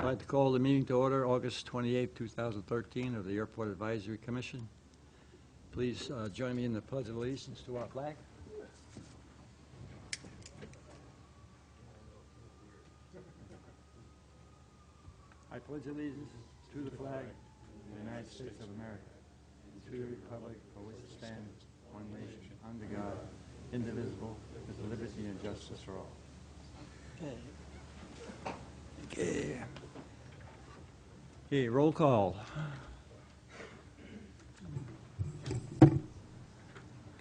I'd like to call the meeting to order, August 28, 2013, of the Airport Advisory Commission. Please join me in the Pledge of Allegiance to our flag. I pledge allegiance to the flag of the United States of America, and to the republic for which it stands, one nation, under God, indivisible, with liberty and justice for all. Okay, roll call.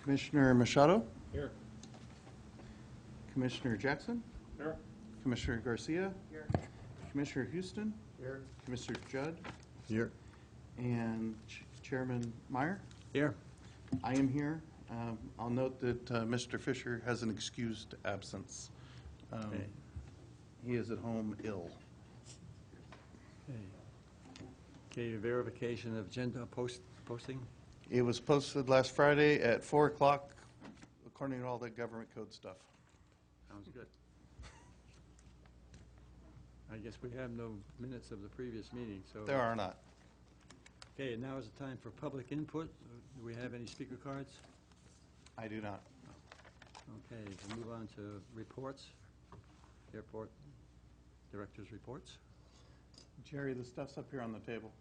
Commissioner Machado? Here. Commissioner Jackson? Here. Commissioner Garcia? Here. Commissioner Houston? Here. Commissioner Judd? Here. And Chairman Meyer? Here. I am here. I'll note that Mr. Fisher has an excused absence. Okay. He is at home ill. Okay, verification of agenda posting. It was posted last Friday at 4 o'clock, according to all the government code stuff. Sounds good. I guess we have no minutes of the previous meeting, so. There are not. Okay, and now is the time for public input. Do we have any speaker cards? I do not. Okay, we'll move on to reports. Airport Director's reports. Jerry, the stuff's up here on the table.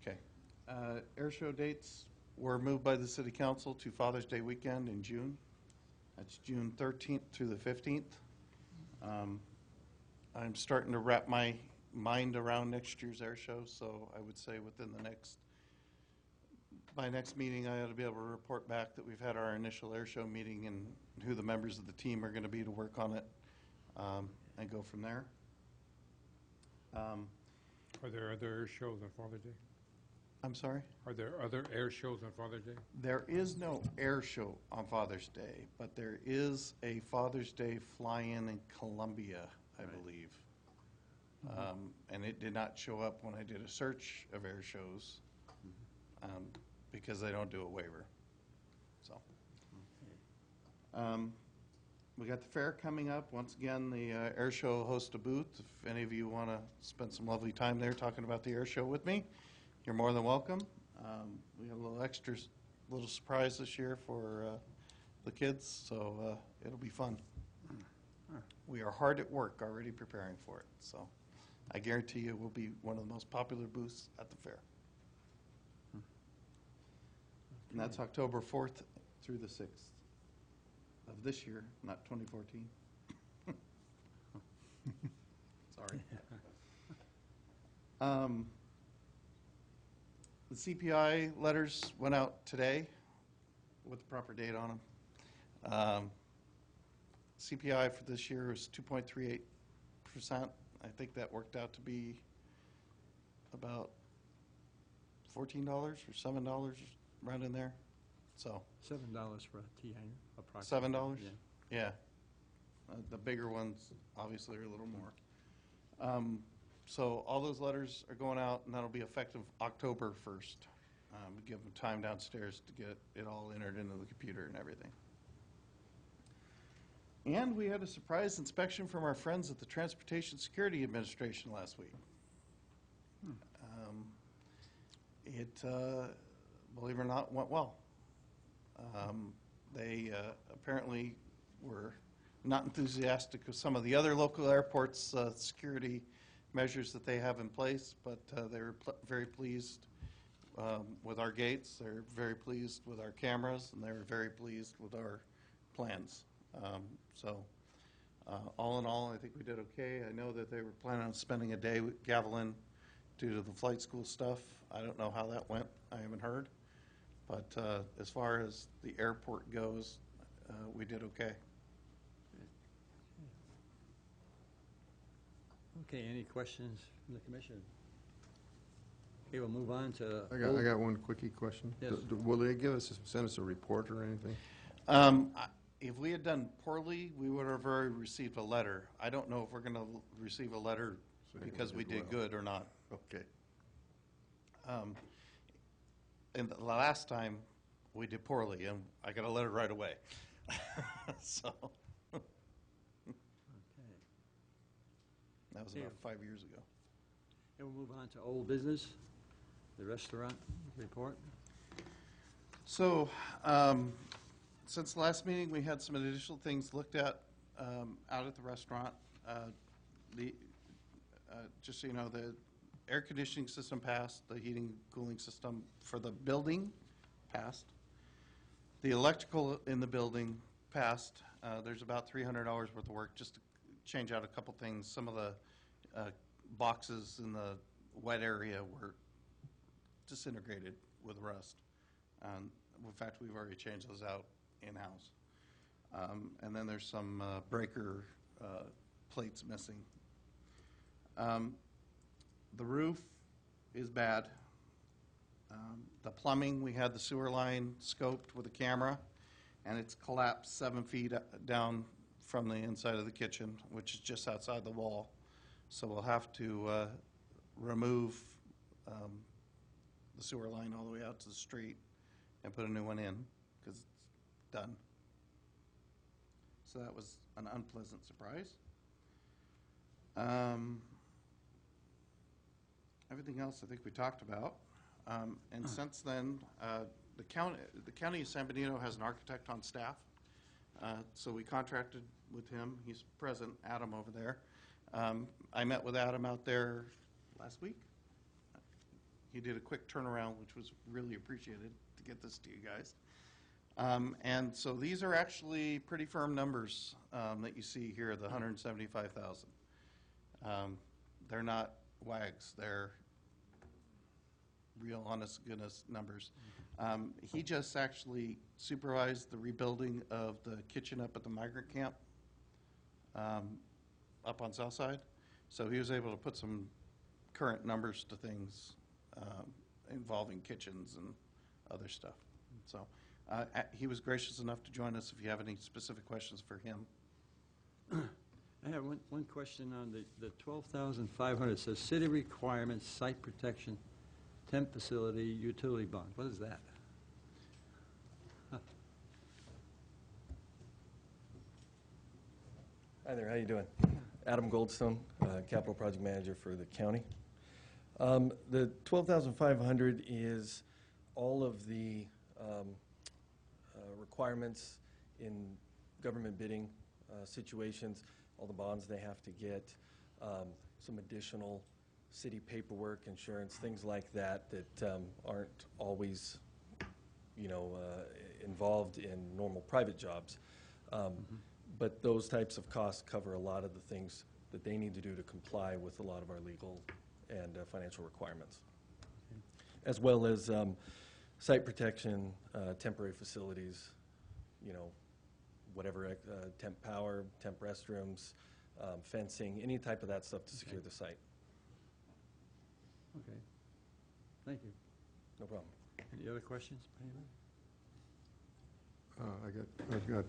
Okay. Air show dates were moved by the City Council to Father's Day weekend in June. That's June 13th through the 15th. I'm starting to wrap my mind around next year's air show, so I would say within the by next meeting, I ought to be able to report back that we've had our initial air show meeting and who the members of the team are going to be to work on it, and go from there. Are there other air shows on Father's Day? I'm sorry? Are there other air shows on Father's Day? There is no air show on Father's Day, but there is a Father's Day fly-in in Columbia, I believe. And it did not show up when I did a search of air shows, because they don't do a waiver. So, we got the fair coming up. Once again, the air show will host a booth. If any of you want to spend some lovely time there talking about the air show with me, you're more than welcome. We got a little surprise this year for the kids, so it'll be fun. We are hard at work already preparing for it, so I guarantee you it will be one of the most popular booths at the fair. And that's October 4th through the 6th of this year, not 2014. Sorry. The CPI letters went out today with the proper date on them. CPI for this year is 2.38%. I think that worked out to be about $14 or $7, right in there. So $7 for a tea hanger, approximately. $7? Yeah. The bigger ones obviously are a little more. So all those letters are going out, and that'll be effective October 1st. We give them time downstairs to get it all entered into the computer and everything. And we had a surprise inspection from our friends at the Transportation Security Administration last week. It, believe it or not, went well. They apparently were not enthusiastic of some of the other local airports' security measures that they have in place, but they were very pleased with our gates. They're very pleased with our cameras, and they were very pleased with our plans. So all in all, I think we did okay. I know that they were planning on spending a day with Gavilan due to the flight school stuff. I don't know how that went. I haven't heard. But as far as the airport goes, we did okay. Okay, any questions from the commission? Okay, we'll move on to. I got one quickie question. Yes. Will they send us a report or anything? If we had done poorly, we would have already received a letter. I don't know if we're going to receive a letter because we did good or not. Okay. And the last time we did poorly, and I got a letter right away. So, Okay. that was Yeah. about 5 years ago. And we'll move on to old business, the restaurant report. So, since the last meeting, we had some additional things looked at out at the restaurant. The Just so you know, the air conditioning system passed, the heating, cooling system for the building passed. The electrical in the building passed. There's about $300 worth of work just to change out a couple things. Some of the boxes in the wet area were disintegrated with rust. In fact, we've already changed those out in-house. And then there's some breaker plates missing. The roof is bad. The plumbing, we had the sewer line scoped with a camera, and it's collapsed 7 feet down from the inside of the kitchen, which is just outside the wall. So we'll have to remove the sewer line all the way out to the street and put a new one in, because it's done. So that was an unpleasant surprise. Everything else I think we talked about. And since then, the county of San Benito has an architect on staff. So we contracted with him. He's present, Adam over there. I met with Adam out there last week. He did a quick turnaround, which was really appreciated to get this to you guys. And so these are actually pretty firm numbers that you see here, the 175,000. They're not wags. They're real, honest goodness numbers. He just actually supervised the rebuilding of the kitchen up at the migrant camp up on South Side. So he was able to put some current numbers to things involving kitchens and other stuff. So he was gracious enough to join us if you have any specific questions for him. I have one question on the 12,500. Says city requirements, site protection, temp facility, utility bond. What is that? Hi there, how you doing? Adam Goldstone, Capital Project Manager for the county. The 12,500 is all of the requirements in government bidding situations, all the bonds they have to get, some additional city paperwork, insurance, things like that that aren't always, involved in normal private jobs. But those types of costs cover a lot of the things that they need to do to comply with a lot of our legal and financial requirements, as well as site protection, temporary facilities, whatever, temp power, temp restrooms, fencing, any type of that stuff to secure the site. Okay. Thank you. No problem. Any other questions? Anybody? I've got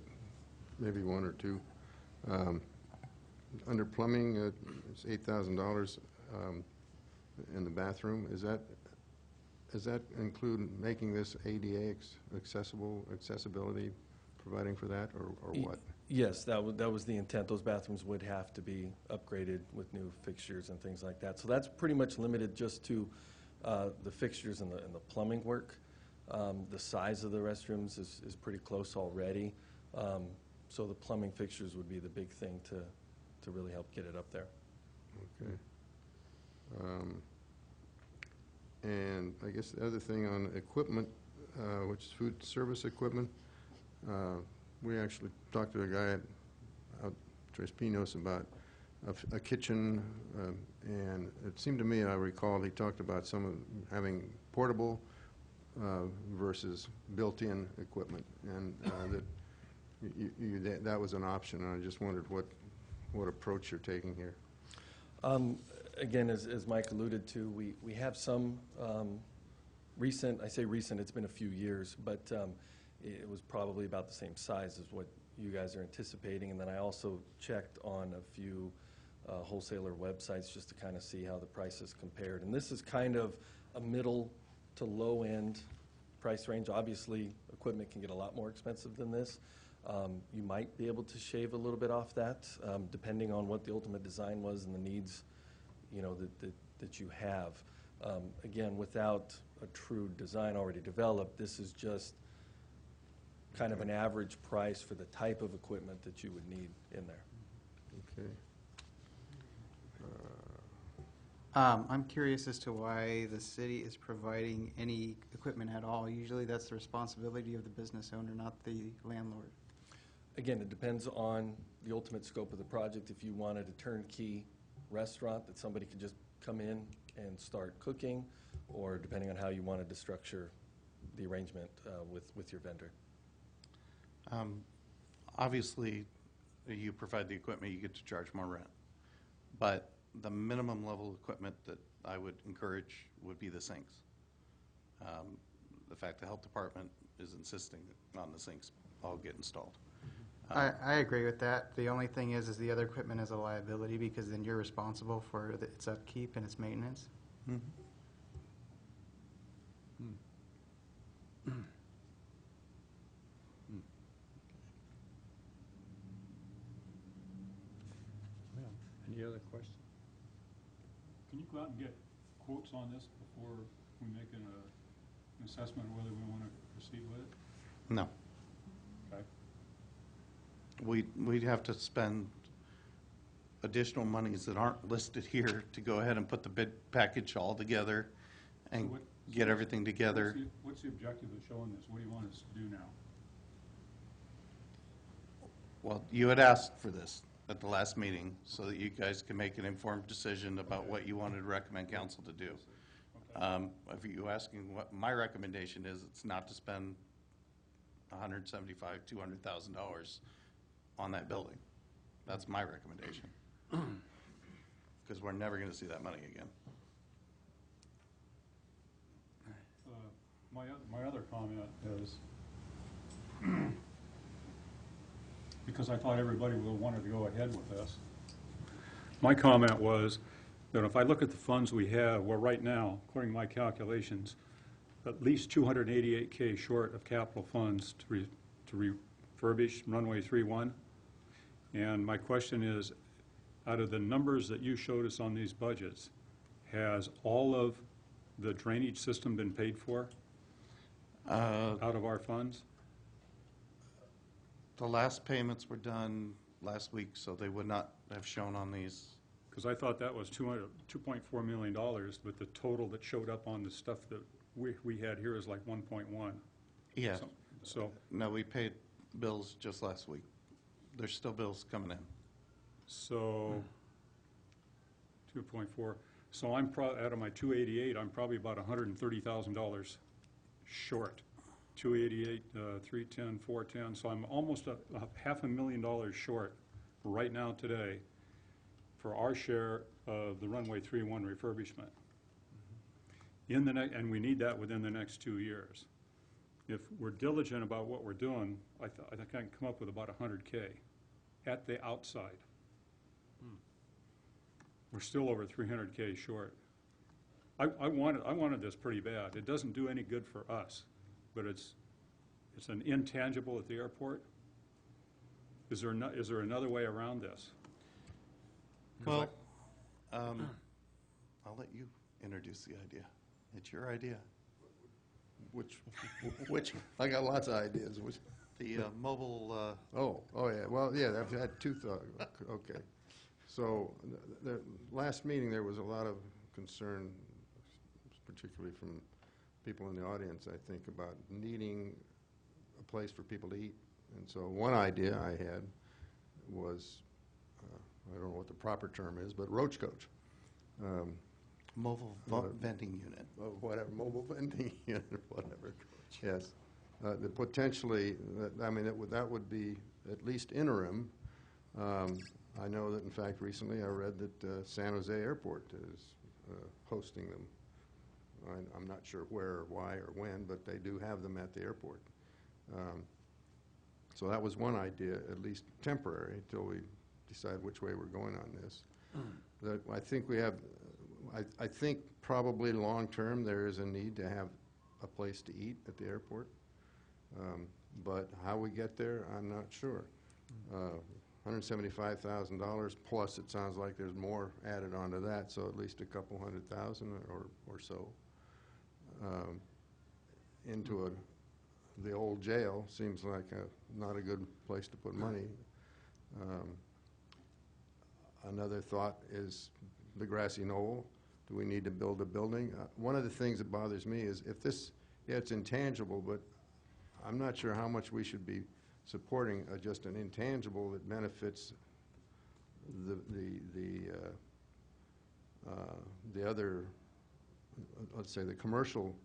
maybe one or two. Under plumbing, it's $8,000 in the bathroom. Does that include making this ADA accessibility, providing for that, or what? Yes, that was the intent. Those bathrooms would have to be upgraded with new fixtures and things like that. So that's pretty much limited just to the fixtures and the plumbing work. The size of the restrooms is pretty close already. So the plumbing fixtures would be the big thing to really help get it up there. Okay. And I guess the other thing on equipment, which is food service equipment, we actually talked to a guy out Tres Pinos about a kitchen, and it seemed to me, I recall, he talked about some of having portable versus built-in equipment, and that was an option, and I just wondered what approach you're taking here. Again, as Mike alluded to, we have some recent, I say recent, it's been a few years, but it was probably about the same size as what you guys are anticipating. And then I also checked on a few wholesaler websites just to kind of see how the prices compared. And this is kind of a middle to low end price range. Obviously, equipment can get a lot more expensive than this, You might be able to shave a little bit off that, depending on what the ultimate design was and the needs, that you have. Again, without a true design already developed, this is just kind of an average price for the type of equipment that you would need in there. Okay. I'm curious as to why the city is providing any equipment at all. Usually that's the responsibility of the business owner, not the landlord. Again, it depends on the ultimate scope of the project. If you wanted a turnkey restaurant that somebody could just come in and start cooking, or depending on how you wanted to structure the arrangement with your vendor. Obviously, you provide the equipment, you get to charge more rent. But the minimum level equipment that I would encourage would be the sinks. The fact the health department is insisting on the sinks all get installed. I agree with that. The only thing is the other equipment is a liability because then you're responsible for its upkeep and its maintenance. Mhm. Any other questions? Can you go out and get quotes on this before we make an assessment of whether we want to proceed with it? No. Okay. We'd have to spend additional monies that aren't listed here to go ahead and put the bid package all together and get everything together. What's the objective of showing this? What do you want us to do now? Well, you had asked for this at the last meeting so that you guys can make an informed decision about what you wanted to recommend council to do. If you asking what my recommendation is, it's not to spend $175,000, $200,000 on that building. That's my recommendation. Because we're never going to see that money again. My other comment is, because I thought everybody would wanted to go ahead with this, my comment was that if I look at the funds we have, well, right now, according to my calculations, at least $288K short of capital funds to refurbish runway 3-1. And my question is, out of the numbers that you showed us on these budgets, has all of the drainage system been paid for out of our funds? The last payments were done last week, so they would not have shown on these. Because I thought that was $2.4 million, but the total that showed up on the stuff that we had here is like 1.1. Yeah. So, No, we paid bills just last week. There's still bills coming in. so 2.4. So I'm out of my 288, I'm probably about $130,000 short. 288, 310, 410. So I'm almost a $500,000 short right now today for our share of the runway 3-1 refurbishment. And we need that within the next 2 years. If we're diligent about what we're doing, I think I can come up with about $100K at the outside. We're still over $300K short. I wanted this pretty bad. It doesn't do any good for us, but it's an intangible at the airport. Is there another way around this? Well, I'll let you introduce the idea. It's your idea. Which, I got lots of ideas. The mobile, Oh, yeah, well, yeah, I've had two thoughts, okay. So, the last meeting, there was a lot of concern, particularly from people in the audience, I think, about needing a place for people to eat. And so one idea I had was, I don't know what the proper term is, but roach coach. mobile vending unit. Whatever, mobile vending unit, whatever. Yes. The potentially, that would be at least interim. I know that, in fact, recently I read that San Jose Airport is hosting them. I'm not sure where or why or when, but they do have them at the airport. So that was one idea, at least temporary, until we decide which way we're going on this. That I think we have, I think probably long-term there is a need to have a place to eat at the airport. but how we get there, I'm not sure. $175,000 plus, it sounds like there's more added onto that, so at least a couple $100,000 or so. Into the old jail seems like not a good place to put money. Another thought is the grassy knoll. Do we need to build a building? One of the things that bothers me is if this, yeah, it's intangible, but I'm not sure how much we should be supporting just an intangible that benefits the other, let's say, the commercial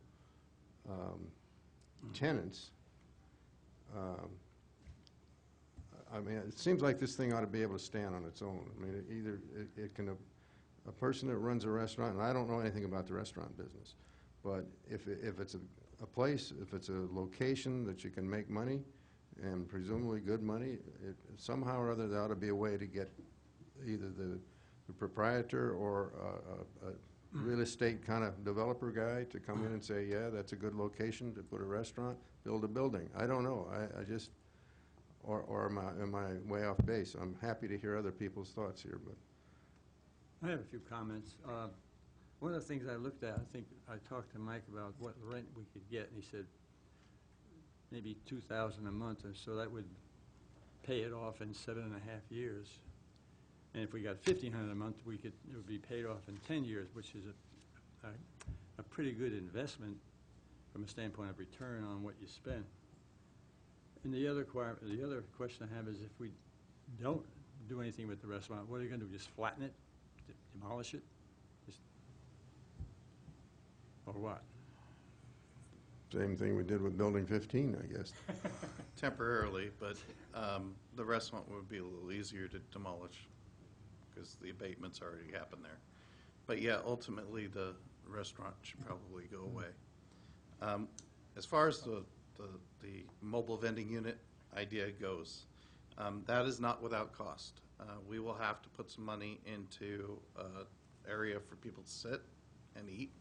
tenants. I mean, it seems like this thing ought to be able to stand on its own. I mean, either it can, a person that runs a restaurant, and I don't know anything about the restaurant business, but if it's a place, if it's a location that you can make money, and presumably good money, somehow or other there ought to be a way to get either the proprietor or a real estate kind of developer guy to come in and say, yeah, that's a good location to put a restaurant, build a building. I don't know. I just, or am I way off base? I'm happy to hear other people's thoughts here, but. I have a few comments. One of the things I looked at, I think I talked to Mike about what rent we could get, and he said maybe $2,000 a month, and so that would pay it off in 7.5 years. And if we got $1,500 a month, it would be paid off in 10 years, which is a pretty good investment from a standpoint of return on what you spend. And the other question I have is if we don't do anything with the restaurant, what are you going to do, just flatten it, demolish it? Or what? Same thing we did with Building 15, I guess. Temporarily, but the restaurant would be a little easier to demolish because the abatements already happened there. But yeah, ultimately the restaurant should probably go away. As far as the mobile vending unit idea goes, that is not without cost. We will have to put some money into an area for people to sit and eat.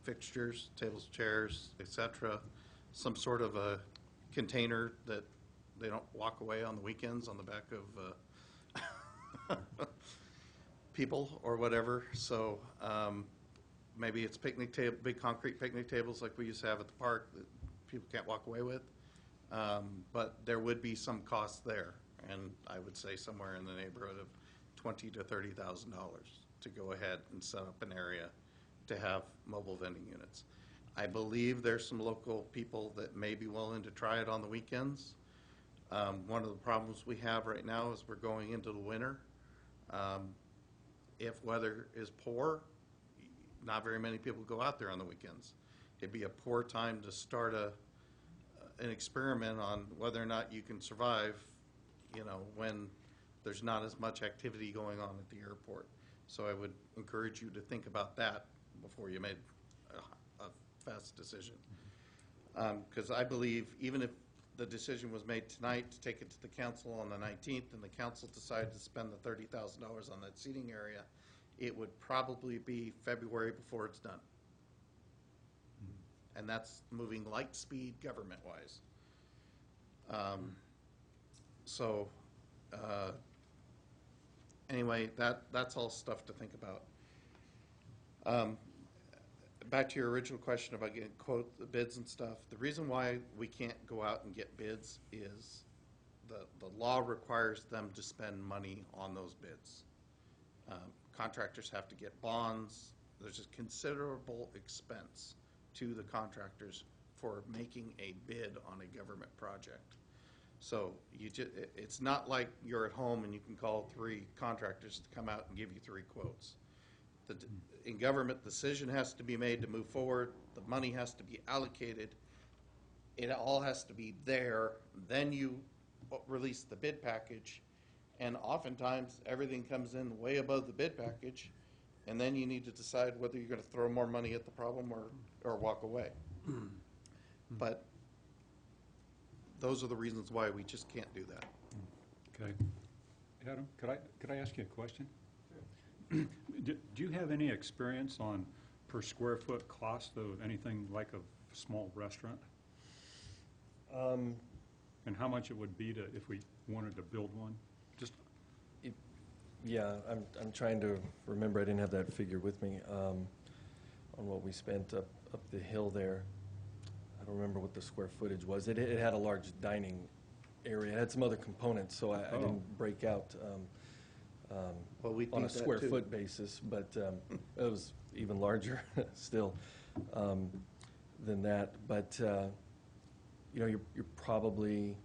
Fixtures, tables, chairs, etc. Some sort of a container that they don't walk away on the weekends on the back of people or whatever. So maybe it's picnic table, big concrete picnic tables like we used to have at the park that people can't walk away with. But there would be some cost there, and I would say somewhere in the neighborhood of $20,000 to $30,000 to go ahead and set up an area to have mobile vending units. I believe there's some local people that may be willing to try it on the weekends. One of the problems we have right now is we're going into the winter. If weather is poor, not very many people go out there on the weekends. It'd be a poor time to start an experiment on whether or not you can survive, when there's not as much activity going on at the airport. So I would encourage you to think about that before you made a fast decision. Because I believe even if the decision was made tonight to take it to the council on the 19th and the council decided to spend the $30,000 on that seating area, it would probably be February before it's done. And that's moving light speed government-wise. Anyway, that's all stuff to think about. Back to your original question about getting the bids and stuff. The reason why we can't go out and get bids is the law requires them to spend money on those bids. Contractors have to get bonds. There's a considerable expense to the contractors for making a bid on a government project. So it's not like you're at home and you can call 3 contractors to come out and give you 3 quotes. In government, the decision has to be made to move forward. The money has to be allocated. It all has to be there. Then you release the bid package. And oftentimes, everything comes in way above the bid package. And then you need to decide whether you're going to throw more money at the problem or walk away. But those are the reasons why we just can't do that. Okay. Adam, could I ask you a question? Do you have any experience on per square foot cost of anything like a small restaurant? And how much it would be to, if we wanted to build one? Just, Yeah, I'm trying to remember, I didn't have that figure with me, on what we spent up the hill there. I don't remember what the square footage was. It had a large dining area. It had some other components, so I Oh. didn't break out Well, we on a need that square too. foot basis, but it was even larger still than that. But, you know, you're probably,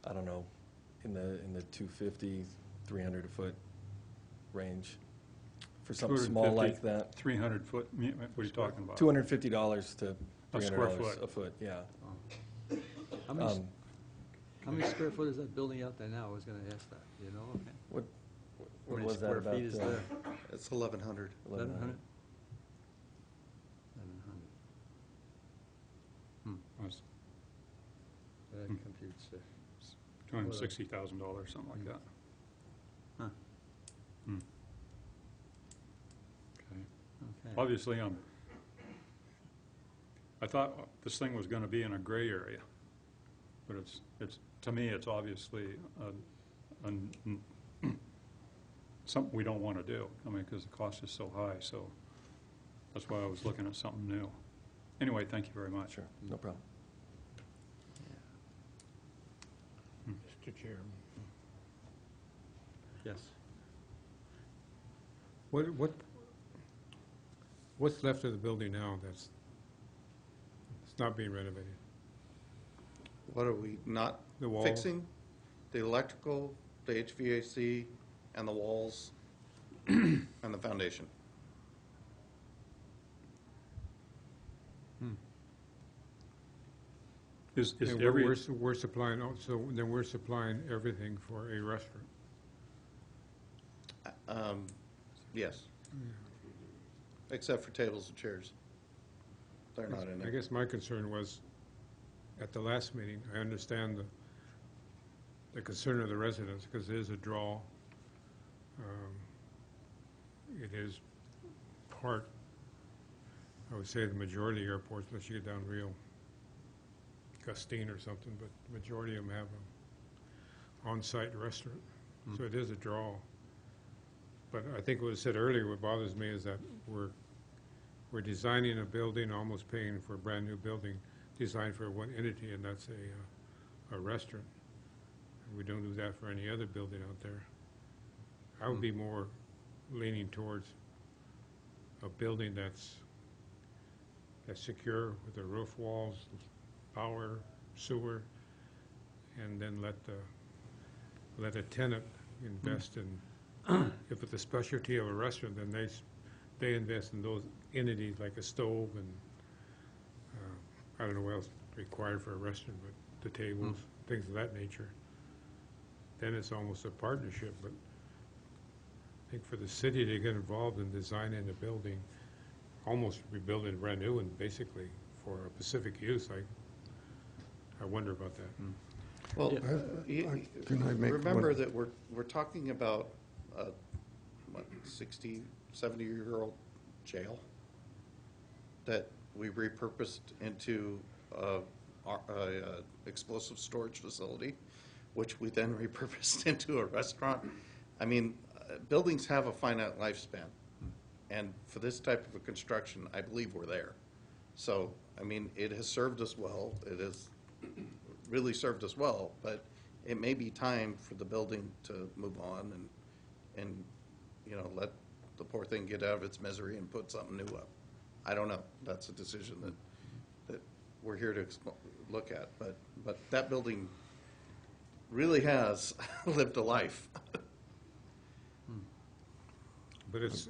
I don't know, in the 250, 300 a foot range for something small 250, like that. 300 foot, what are you talking about? $250 to A square $300 foot. a foot, yeah. How many, Um, how many square foot is that building out there now? I was gonna ask that, you know? Okay. What How many was that square about? feet is there? It's 1,100. 1,100? 1,100. That's That Hmm. computes it. $260,000, something like that. Huh. Hmm. Okay. Okay. Obviously, I thought this thing was gonna be in a gray area, but to me, it's obviously something we don't wanna do. I mean, because the cost is so high, so that's why I was looking at something new. Anyway, thank you very much. Sure, no problem. Mr. Chairman. Yes. What's left of the building now that's it's not being renovated? What are we not The walls? fixing? The electrical, the HVAC, and the walls, and the foundation. Is And every, we're supplying, so then we're supplying everything for a restaurant. Yes. Except for tables and chairs. They're not in I there. guess my concern was, at the last meeting, I understand the concern of the residents, because it is a draw. It is part, I would say, the majority of airports, unless you get down real Gustine or something, but the majority of them have an on-site restaurant. So it is a draw. But I think what was said earlier, what bothers me is that we're designing a building, almost paying for a brand-new building, designed for one entity, and that's a restaurant. And we don't do that for any other building out there. I would be more leaning towards a building that's secure with the roof walls, power, sewer, and then let a tenant invest in, if it's a specialty of a restaurant, then they invest in those entities like a stove and, I don't know what else required for a restaurant, but the tables, things of that nature. Then it's almost a partnership, but I think for the city to get involved in designing the building, almost rebuilding it brand new and basically for a specific use, I wonder about that. Well, Can I make remember one- that we're talking about a, what, 60, 70-year-old jail that we repurposed into a explosive storage facility, which we then repurposed into a restaurant. I mean, buildings have a finite lifespan, and for this type of a construction, I believe we're there. So, I mean, it has served us well. It has really served us well, but it may be time for the building to move on and you know, let the poor thing get out of its misery and put something new up. I don't know. That's a decision that we're here to look at. But that building really has lived a life. But it's,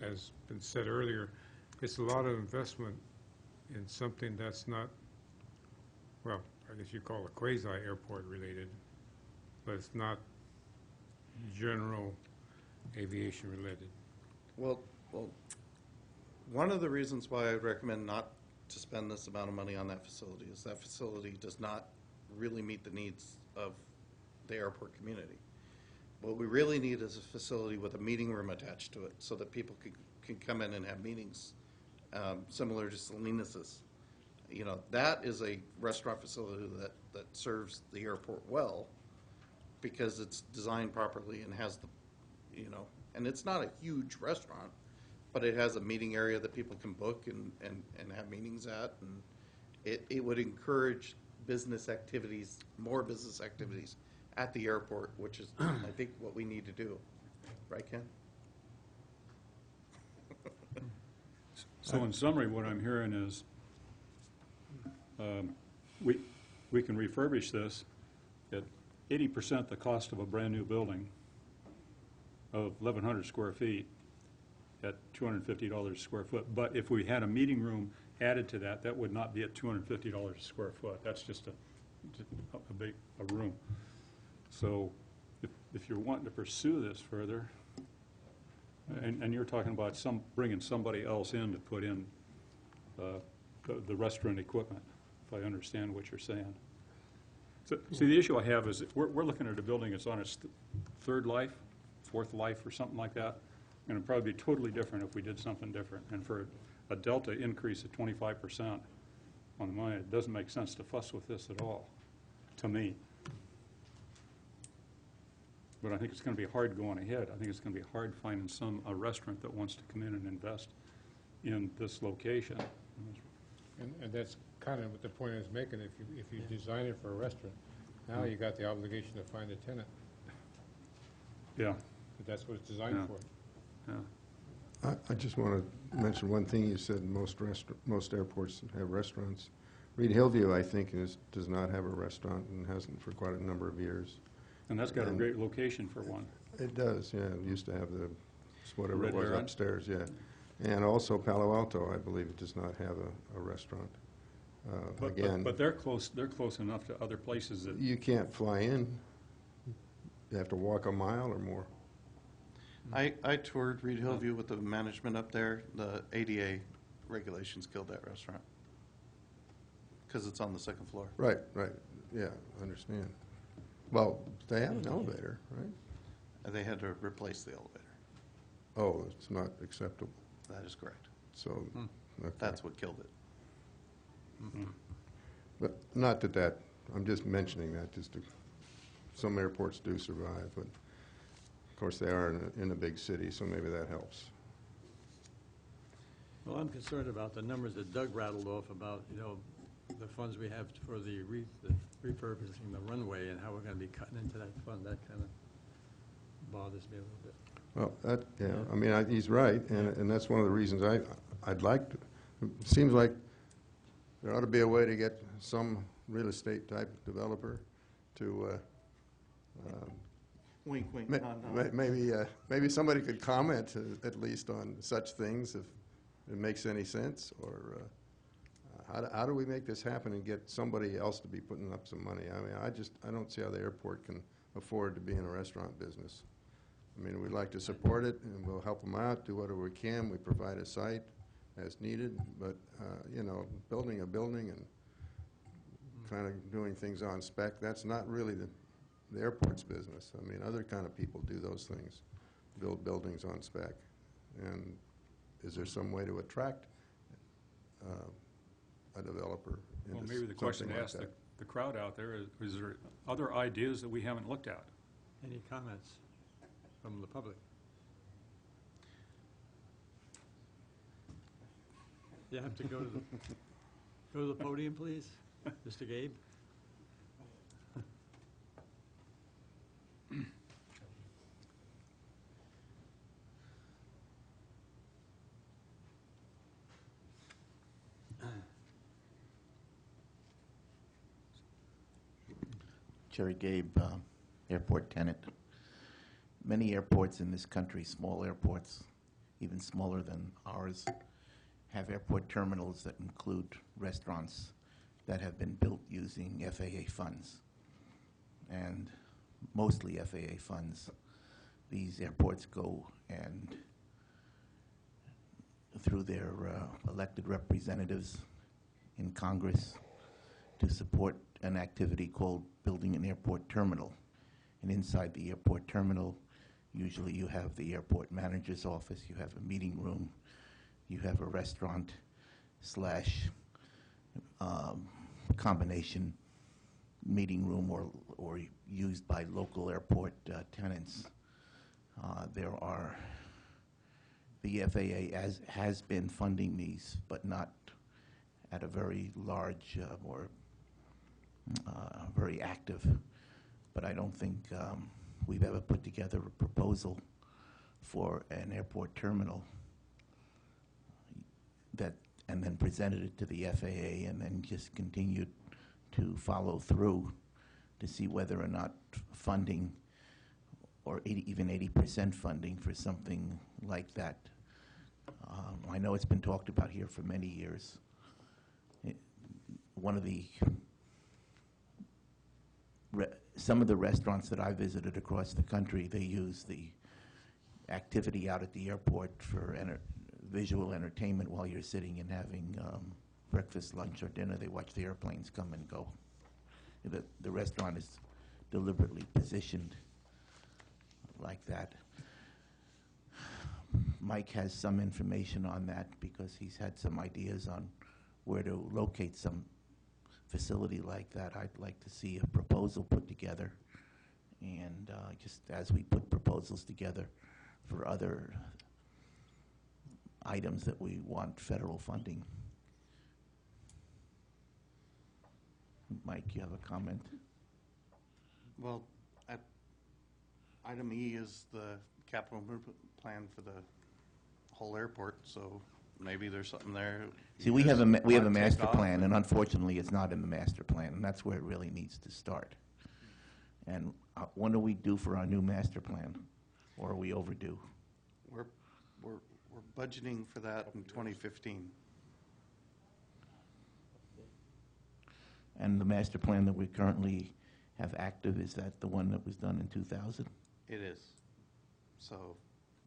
as been said earlier, it's a lot of investment in something that's not, well, I guess you call it quasi-airport related, but it's not general aviation related. Well, one of the reasons why I recommend not to spend this amount of money on that facility is that facility does not really meet the needs of the airport community. What we really need is a facility with a meeting room attached to it so that people can come in and have meetings similar to Salinas's. you know, that is a restaurant facility that serves the airport well because it's designed properly and has the, you know, and it's not a huge restaurant, but it has a meeting area that people can book and have meetings at. And it would encourage business activities, more business activities at the airport, which is, I think, what we need to do. Right, Ken? So in summary, what I'm hearing is, we can refurbish this at 80% the cost of a brand-new building of 1,100 square feet at $250 a square foot. But if we had a meeting room added to that, that would not be at $250 a square foot. That's just a room. So if you're wanting to pursue this further, and you're talking about bringing somebody else in to put in the restaurant equipment, if I understand what you're saying. So, see, the issue I have is that we're looking at a building that's on its third life, fourth life, or something like that, and it'd probably be totally different if we did something different. And for a delta increase of 25% on the money, it doesn't make sense to fuss with this at all, to me. But I think it's going to be hard going ahead. I think it's going to be hard finding a restaurant that wants to come in and invest in this location. And that's kind of what the point I was making. If you design it for a restaurant, now you got the obligation to find a tenant. Yeah, But that's what it's designed Yeah. for. yeah. I just want to mention one thing. You said most airports have restaurants. Reed Hillview, I think, does not have a restaurant and hasn't for quite a number of years. And that's got a great location for one. It does, yeah. It used to have whatever Red it was Baron? upstairs, yeah. And also Palo Alto, I believe, it does not have a restaurant. Again, But they're close enough to other places that, you can't fly in. You have to walk a mile or more. I toured Reed Hillview with the management up there. The ADA regulations killed that restaurant because it's on the second floor. Right, yeah, I understand. Well, they have an elevator, right? And they had to replace the elevator. Oh, it's not acceptable, That is correct. so, okay. That's what killed it. But not that, I'm just mentioning that, some airports do survive, but of course they are in a big city, so maybe that helps. Well, I'm concerned about the numbers that Doug rattled off about, the funds we have for the refurbishing the runway and how we're going to be cutting into that fund. That kind of bothers me a little bit. Well, I mean, he's right, and that's one of the reasons I'd like to. It seems like there ought to be a way to get some real estate type developer to. Wink, wink, Maybe somebody could comment at least on such things if it makes any sense, or how do we make this happen and get somebody else to be putting up some money? I mean, I don't see how the airport can afford to be in a restaurant business. I mean, we'd like to support it, and we'll help them out, do whatever we can. We provide a site as needed, but, building a building and kind of doing things on spec, that's not really the airport's business. I mean, other kind of people do those things, build buildings on spec. And is there some way to attract a developer into well, maybe the question to ask the crowd out there is there other ideas that we haven't looked at? Any comments from the public? You have to go to the podium, please, Mr. Gabe. Jerry Gabe, airport tenant. Many airports in this country, small airports, even smaller than ours, have airport terminals that include restaurants that have been built using FAA funds. And mostly FAA funds. These airports go and, through their elected representatives in Congress, to support an activity called building an airport terminal. And inside the airport terminal, usually you have the airport manager's office, you have a meeting room, you have a restaurant / combination meeting room or used by local airport tenants. The FAA has been funding these, but not at a very large or very active. But I don't think we've ever put together a proposal for an airport terminal and then presented it to the FAA and then just continued to follow through to see whether or not funding or even 80% funding for something like that. I know it's been talked about here for many years. Some of the restaurants that I visited across the country, they use the activity out at the airport for visual entertainment while you're sitting and having breakfast, lunch, or dinner. They watch the airplanes come and go. The restaurant is deliberately positioned like that. Mike has some information on that because he's had some ideas on where to locate some facility like that. I'd like to see a proposal put together, and just as we put proposals together for other items that we want federal funding. Mike, you have a comment? Well, item E is the capital improvement plan for the whole airport, so maybe there's something there. See, we have a master plan, and unfortunately, it's not in the master plan, and that's where it really needs to start. And when are we due for our new master plan, or are we overdue? We're budgeting for that in 2015. And the master plan that we currently have active, is that the one that was done in 2000? It is. So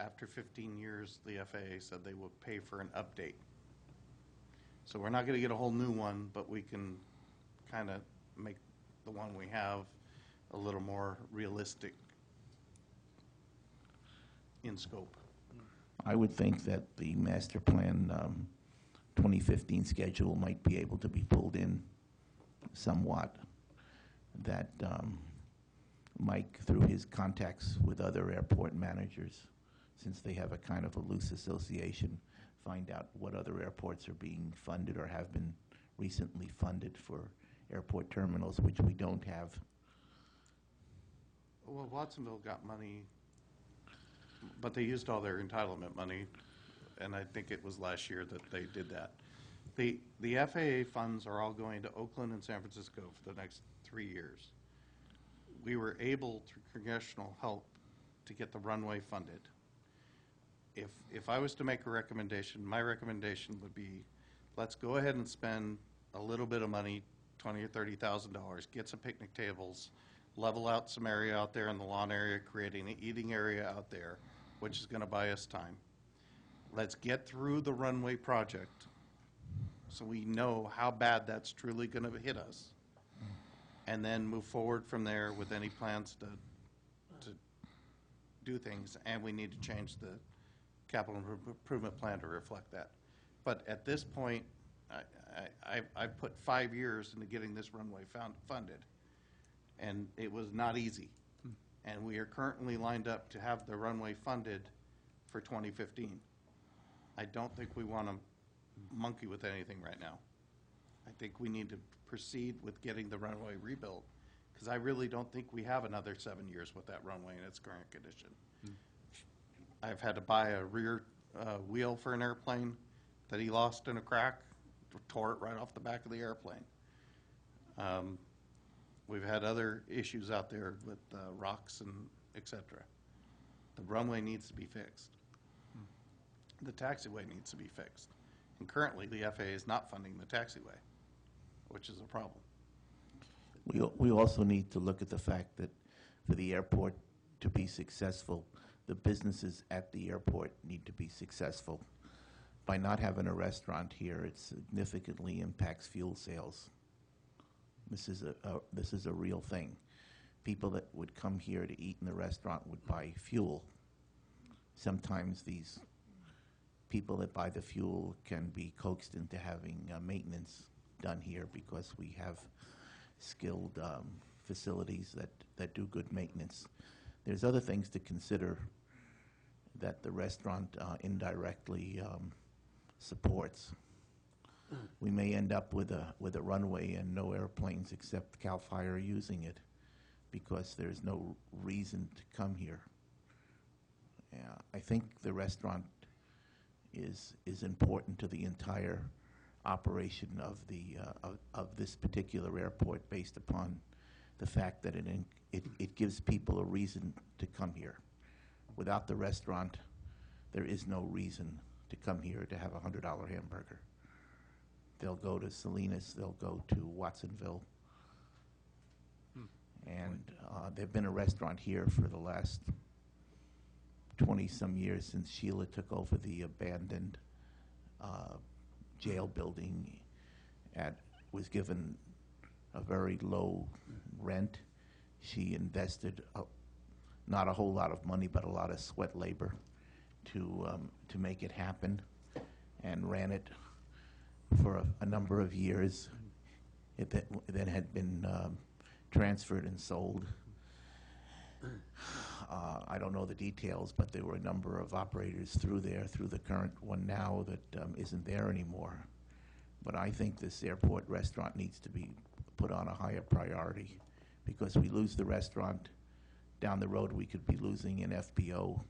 after 15 years, the FAA said they would pay for an update. So we're not going to get a whole new one, but we can kind of make the one we have a little more realistic in scope. I would think that the master plan 2015 schedule might be able to be pulled in somewhat. That Mike, through his contacts with other airport managers, since they have a kind of a loose association, find out what other airports are being funded or have been recently funded for airport terminals, which we don't have. Well, Watsonville got money, but they used all their entitlement money, and I think it was last year that they did that. The FAA funds are all going to Oakland and San Francisco for the next 3 years. We were able, through congressional help, to get the runway funded. If I was to make a recommendation, my recommendation would be, let's go ahead and spend a little bit of money, $20,000 or $30,000, get some picnic tables, level out some area out there in the lawn area, creating an eating area out there, which is going to buy us time. Let's get through the runway project so we know how bad that's truly going to hit us, and then move forward from there with any plans to do things. And we need to change the capital improvement plan to reflect that. But at this point, I put 5 years into getting this runway funded, and it was not easy. And we are currently lined up to have the runway funded for 2015. I don't think we want to monkey with anything right now. I think we need to proceed with getting the runway rebuilt, because I really don't think we have another 7 years with that runway in its current condition. I've had to buy a rear wheel for an airplane that he lost in a crack, tore it right off the back of the airplane. We've had other issues out there with rocks and et cetera. The runway needs to be fixed. The taxiway needs to be fixed. And currently, the FAA is not funding the taxiway, which is a problem. We also need to look at the fact that for the airport to be successful, the businesses at the airport need to be successful. By not having a restaurant here, it significantly impacts fuel sales. This is a real thing. People that would come here to eat in the restaurant would buy fuel. Sometimes these people that buy the fuel can be coaxed into having maintenance done here because we have skilled facilities that do good maintenance. There's other things to consider that the restaurant indirectly supports. We may end up with a runway and no airplanes except CAL FIRE using it because there's no reason to come here. I think the restaurant is important to the entire operation of this particular airport based upon the fact that it gives people a reason to come here. Without the restaurant, there is no reason to come here to have a $100 hamburger. They'll go to Salinas, they'll go to Watsonville. And there's been a restaurant here for the last 20-some years since Sheila took over the abandoned jail building. Was given a very low rent. She invested not a whole lot of money, but a lot of sweat labor to make it happen, and ran it for a number of years. It then had been transferred and sold. I don't know the details, but there were a number of operators through the current one now that isn't there anymore. But I think this airport restaurant needs to be put on a higher priority, because we lose the restaurant, down the road we could be losing an FBO.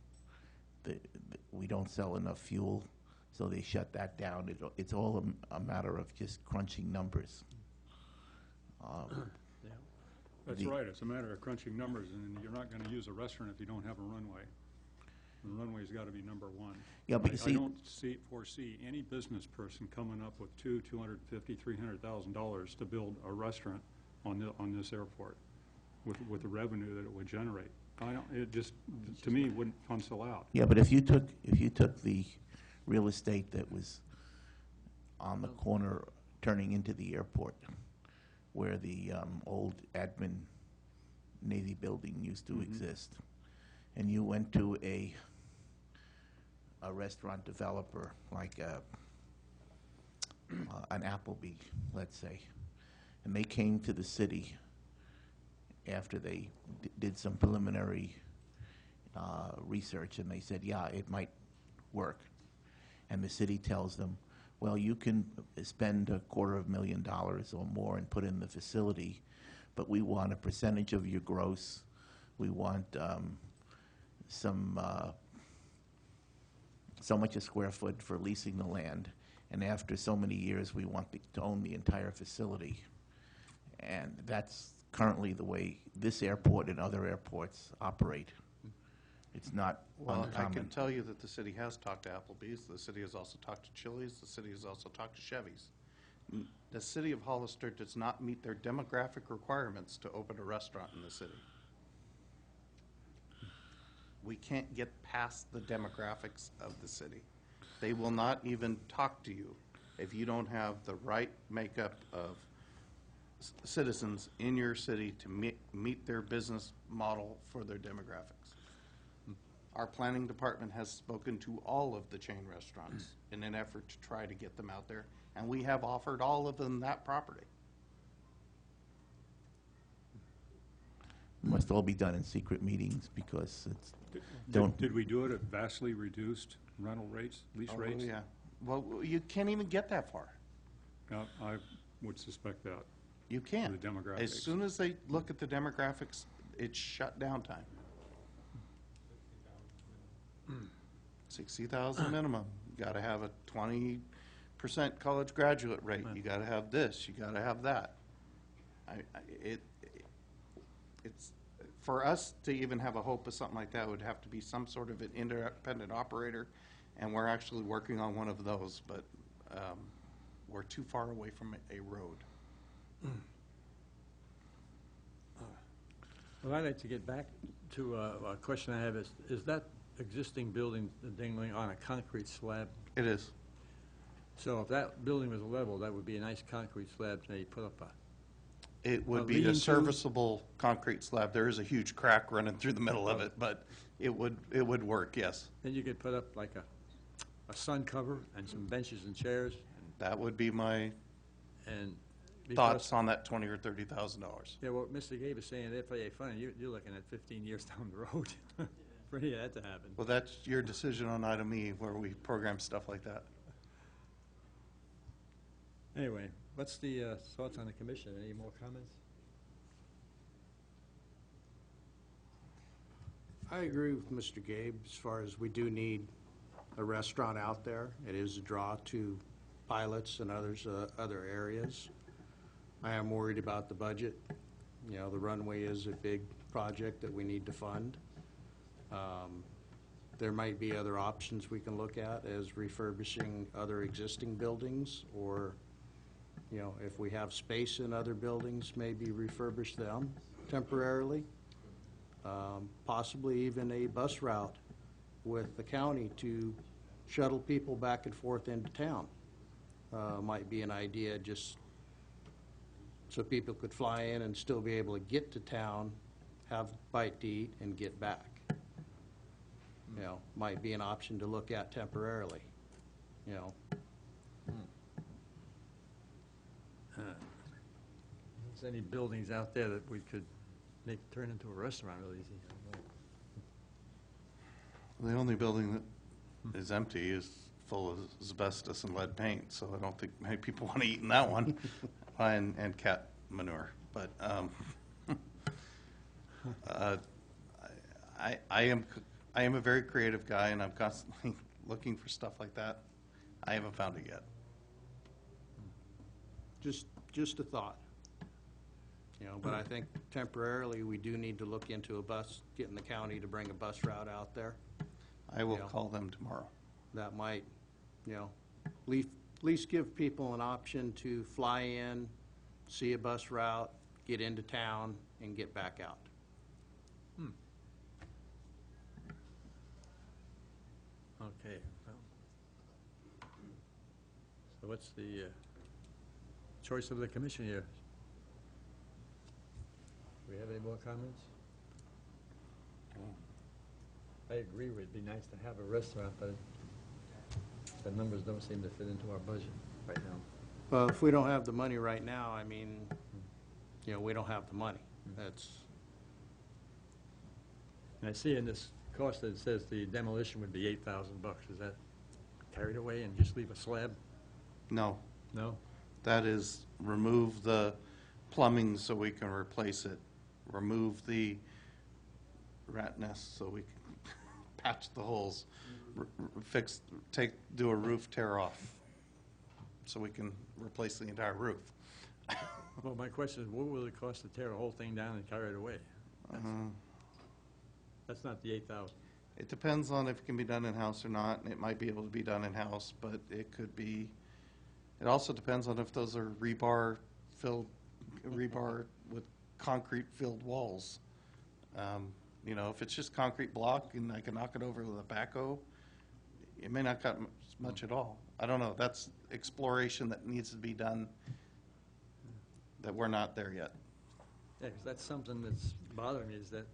We don't sell enough fuel, so they shut that down. It's all a matter of just crunching numbers. That's right, it's a matter of crunching numbers, and you're not gonna use a restaurant if you don't have a runway. The runway's gotta be number one. Yeah, but you see, I don't foresee any business person coming up with $250,000, $300,000 to build a restaurant on this airport with the revenue that it would generate. It just, to me, wouldn't pencil out. yeah, but if you took the real estate that was on the corner turning into the airport, where the old admin Navy building used to exist, and you went to a restaurant developer like an Applebee, let's say, and they came to the city after they did some preliminary research, and they said, yeah, it might work. And the city tells them, well, you can spend $250,000 or more and put in the facility, but we want a percentage of your gross. We want so much a square foot for leasing the land, and after so many years, we want to own the entire facility. And that's currently the way this airport and other airports operate. It's not Well, I uncommon. can tell you that the city has talked to Applebee's, the city has also talked to Chili's, the city has also talked to Chevy's. The city of Hollister does not meet their demographic requirements to open a restaurant in the city. We can't get past the demographics of the city. They will not even talk to you if you don't have the right makeup of citizens in your city to meet their business model for their demographics. Our planning department has spoken to all of the chain restaurants in an effort to try to get them out there, and we have offered all of them that property. Must all be done in secret meetings because it's, Did we do it at vastly reduced rental rates, lease Oh, rates? yeah. Well, you can't even get that far. I would suspect that. You can't. The demographics. As soon as they look at the demographics, it's shut down time. 60,000 minimum. You gotta have a 20% college graduate rate. You gotta have this, you gotta have that. It's, for us to even have a hope of something like that, would have to be some sort of an independent operator, and we're actually working on one of those, but we're too far away from a road. Well, I'd like to get back to a question I have. Is that existing building, the Dingling, on a concrete slab? It is. So if that building was level, that would be a nice concrete slab to maybe put up a... It would A be a lean-to? serviceable concrete slab. There is a huge crack running through the middle of it, but it would work, yes. Then you could put up like a sun cover and some benches and chairs. That would be my And Thoughts on that $20,000 or $30,000? Yeah, what Mr. Gabe is saying, FAA funding, you're looking at 15 years down the road for any of that to happen. Well, that's your decision on item E, where we program stuff like that. Anyway, what's the thoughts on the commission? Any more comments? I agree with Mr. Gabe as far as we do need a restaurant out there. It is a draw to pilots and others, other areas. I am worried about the budget. You know, the runway is a big project that we need to fund. There might be other options we can look at as refurbishing other existing buildings, or, you know, if we have space in other buildings, maybe refurbish them temporarily. Possibly even a bus route with the county to shuttle people back and forth into town. Might be an idea, just so people could fly in and still be able to get to town, have a bite to eat, and get back. You know, might be an option to look at temporarily, you know. Is there any buildings out there that we could turn into a restaurant real easy? The only building that is empty is full of asbestos and lead paint, so I don't think many people want to eat in that one, and cat manure. But I am a very creative guy, and I'm constantly looking for stuff like that. I haven't found it yet. Just a thought. You know, but I think temporarily, we do need to look into getting the county to bring a bus route out there. I will Yeah. call them tomorrow. That might, you know, at least give people an option to fly in, see a bus route, get into town, and get back out. Okay. Well. So what's the choice of the commission here? Do we have any more comments? I agree, it'd be nice to have a restaurant, but the numbers don't seem to fit into our budget right now. Well, if we don't have the money right now, I mean, you know, we don't have the money. That's, And I see in this cost that it says the demolition would be $8,000. Is that carried away and just leave a slab? No, No? that is remove the plumbing so we can replace it, remove the rat nest so we can patch the holes, do a roof tear off so we can replace the entire roof. Well, my question is, what will it cost to tear the whole thing down and carry it away? That's not the 8,000. It depends on if it can be done in-house or not, and it might be able to be done in-house, but it could be, it also depends on if those are rebar with concrete-filled walls. You know, if it's just concrete block and I can knock it over with a backhoe, it may not cut much at all. I don't know. That's exploration that needs to be done, that we're not there yet. Yeah, because that's something that's bothering me, is that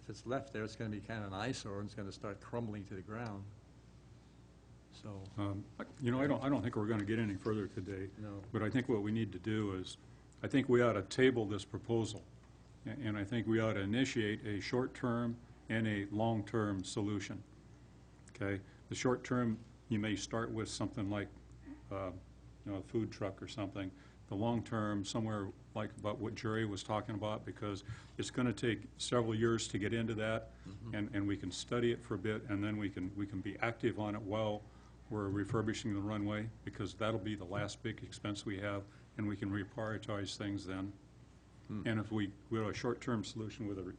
if it's left there, it's going to be kind of an eyesore, and it's going to start crumbling to the ground. So, You know, I don't think we're going to get any further today. No. But I think what we need to do is, I think we ought to table this proposal. And I think we ought to initiate a short-term and a long-term solution. Okay? The short-term, you may start with something like, you know, a food truck or something. The long-term, somewhere like about what Jerry was talking about, because it's going to take several years to get into that, and we can study it for a bit, and then we can be active on it while we're refurbishing the runway, because that'll be the last big expense we have, and we can reprioritize things then. And if we have a short-term solution with a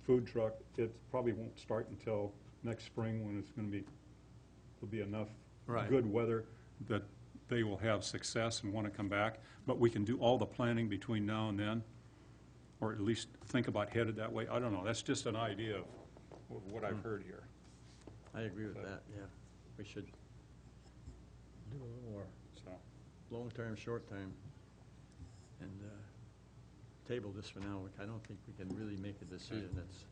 food truck, it probably won't start until next spring, when it's going to be, there'll be enough Right. good weather that they will have success and want to come back. But we can do all the planning between now and then, or at least think about headed that way. I don't know. That's just an idea of what I've heard here. I agree with that, yeah. We should do a little more So, long-term, short-term, and table this for now. I don't think we can really make a decision that's...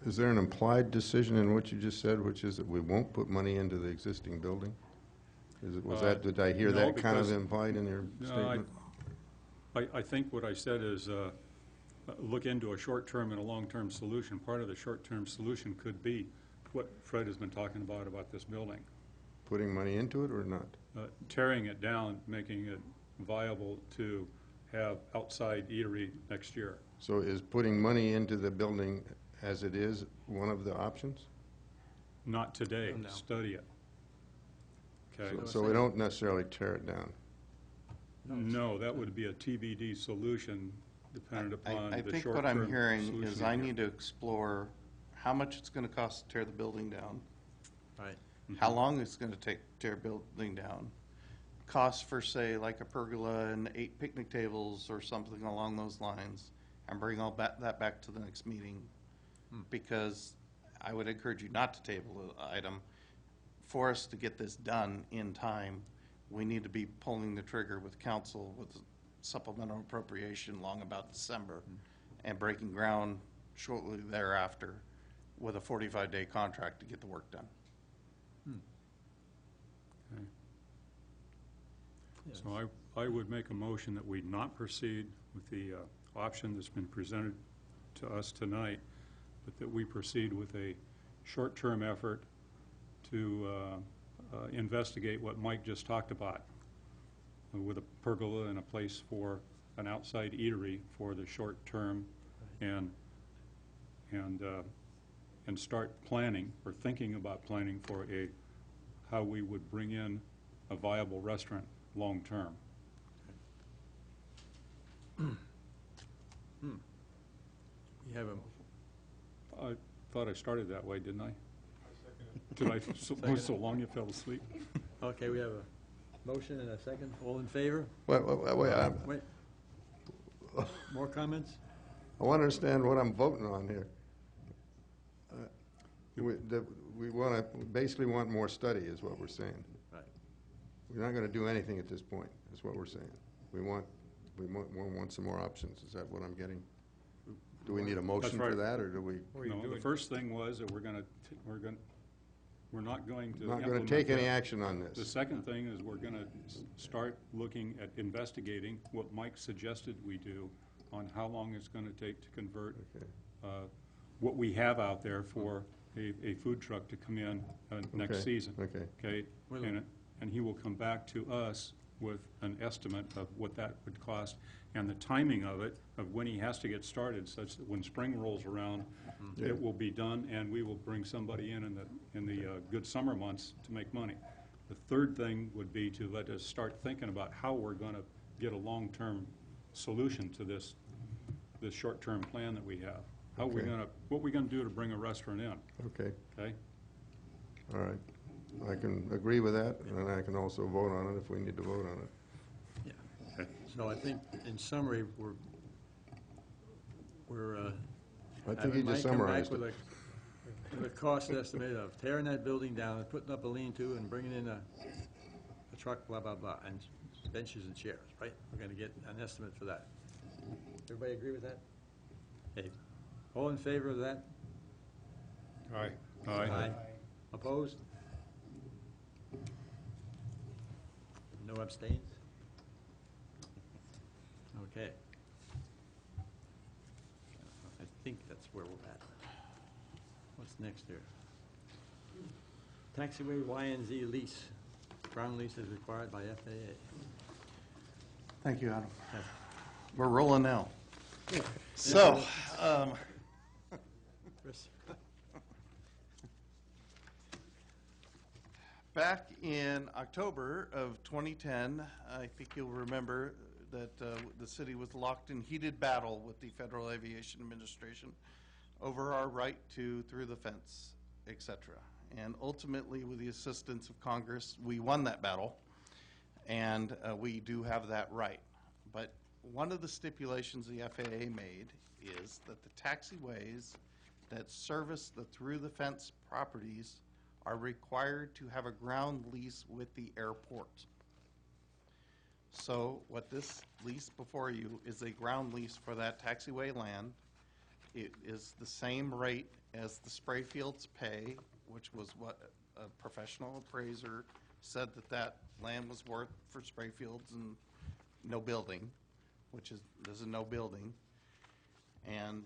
Is there an implied decision in what you just said, which is that we won't put money into the existing building? Was that, did I hear no, that kind of because- implied in your No, statement? I think what I said is, look into a short-term and a long-term solution. Part of the short-term solution could be what Fred has been talking about this building. Putting money into it or not? Tearing it down, making it viable to have outside eatery next year. So is putting money into the building as it is one of the options? Not today, No. study it. Okay? So we don't necessarily tear it down. No, that would be a TBD solution dependent upon I the think short-term what I'm hearing solution is I here. need to explore how much it's going to cost to tear the building down, Right. how long it's going to take to tear a building down, cost for, say, like a pergola and 8 picnic tables or something along those lines, and bring all that back to the next meeting. Because I would encourage you not to table the item. For us to get this done in time, we need to be pulling the trigger with council with supplemental appropriation long about December and breaking ground shortly thereafter with a 45-day contract to get the work done. Okay. So I would make a motion that we not proceed with the option that's been presented to us tonight, but that we proceed with a short-term effort to investigate what Mike just talked about, with a pergola and a place for an outside eatery for the short term, and start planning or thinking about planning for how we would bring in a viable restaurant long term. You have a, I thought I started that way, didn't I? Did I move so long you fell asleep? okay, we have a motion and a second. All in favor? Wait, Wait. More comments? I want to understand what I'm voting on here. We want to, basically want more study, is what we're saying. Right. We're not going to do anything at this point, is what we're saying. We want some more options. Is that what I'm getting? Do we need a motion for right. that, or do we? No, the first thing was that we're not going to Not going to implement take any that. action on The this? second thing is we're going to start looking at investigating what Mike suggested we do on how long it's going to take to convert Okay. what we have out there for a food truck to come in next Okay, season. okay. Okay? And he will come back to us with an estimate of what that would cost and the timing of it, of when he has to get started, such that when spring rolls around, it will be done, and we will bring somebody in the good summer months to make money. The third thing would be to let us start thinking about how we're going to get a long-term solution to this short-term plan that we have. How Okay. what we're going to do to bring a restaurant in, Okay, okay? all right. I can agree with that, and I can also vote on it if we need to vote on it. Yeah. So I think, in summary, we're I think having you just Mike come back summarized with it. a cost estimate of tearing that building down and putting up a lean-to and bringing in a truck, blah, blah, blah, and benches and chairs, right? We're gonna get an estimate for that. Everybody agree with that? Okay. All in favor of that? Aye. Opposed? No abstains? Okay. I think that's where we're at. What's next here? Taxiway Y and Z lease. Ground lease is required by FAA. Thank you, Adam. Yeah. We're rolling now. So, Chris? back in October of 2010, I think you'll remember that the city was locked in heated battle with the Federal Aviation Administration over our right to through the fence, et cetera. And ultimately, with the assistance of Congress, we won that battle, and we do have that right. But one of the stipulations the FAA made is that the taxiways that service the through-the-fence properties are required to have a ground lease with the airport. So what this lease before you is a ground lease for that taxiway land. It is the same rate as the spray fields pay, which was what a professional appraiser said that that land was worth for spray fields and no building, which is, this is no building. And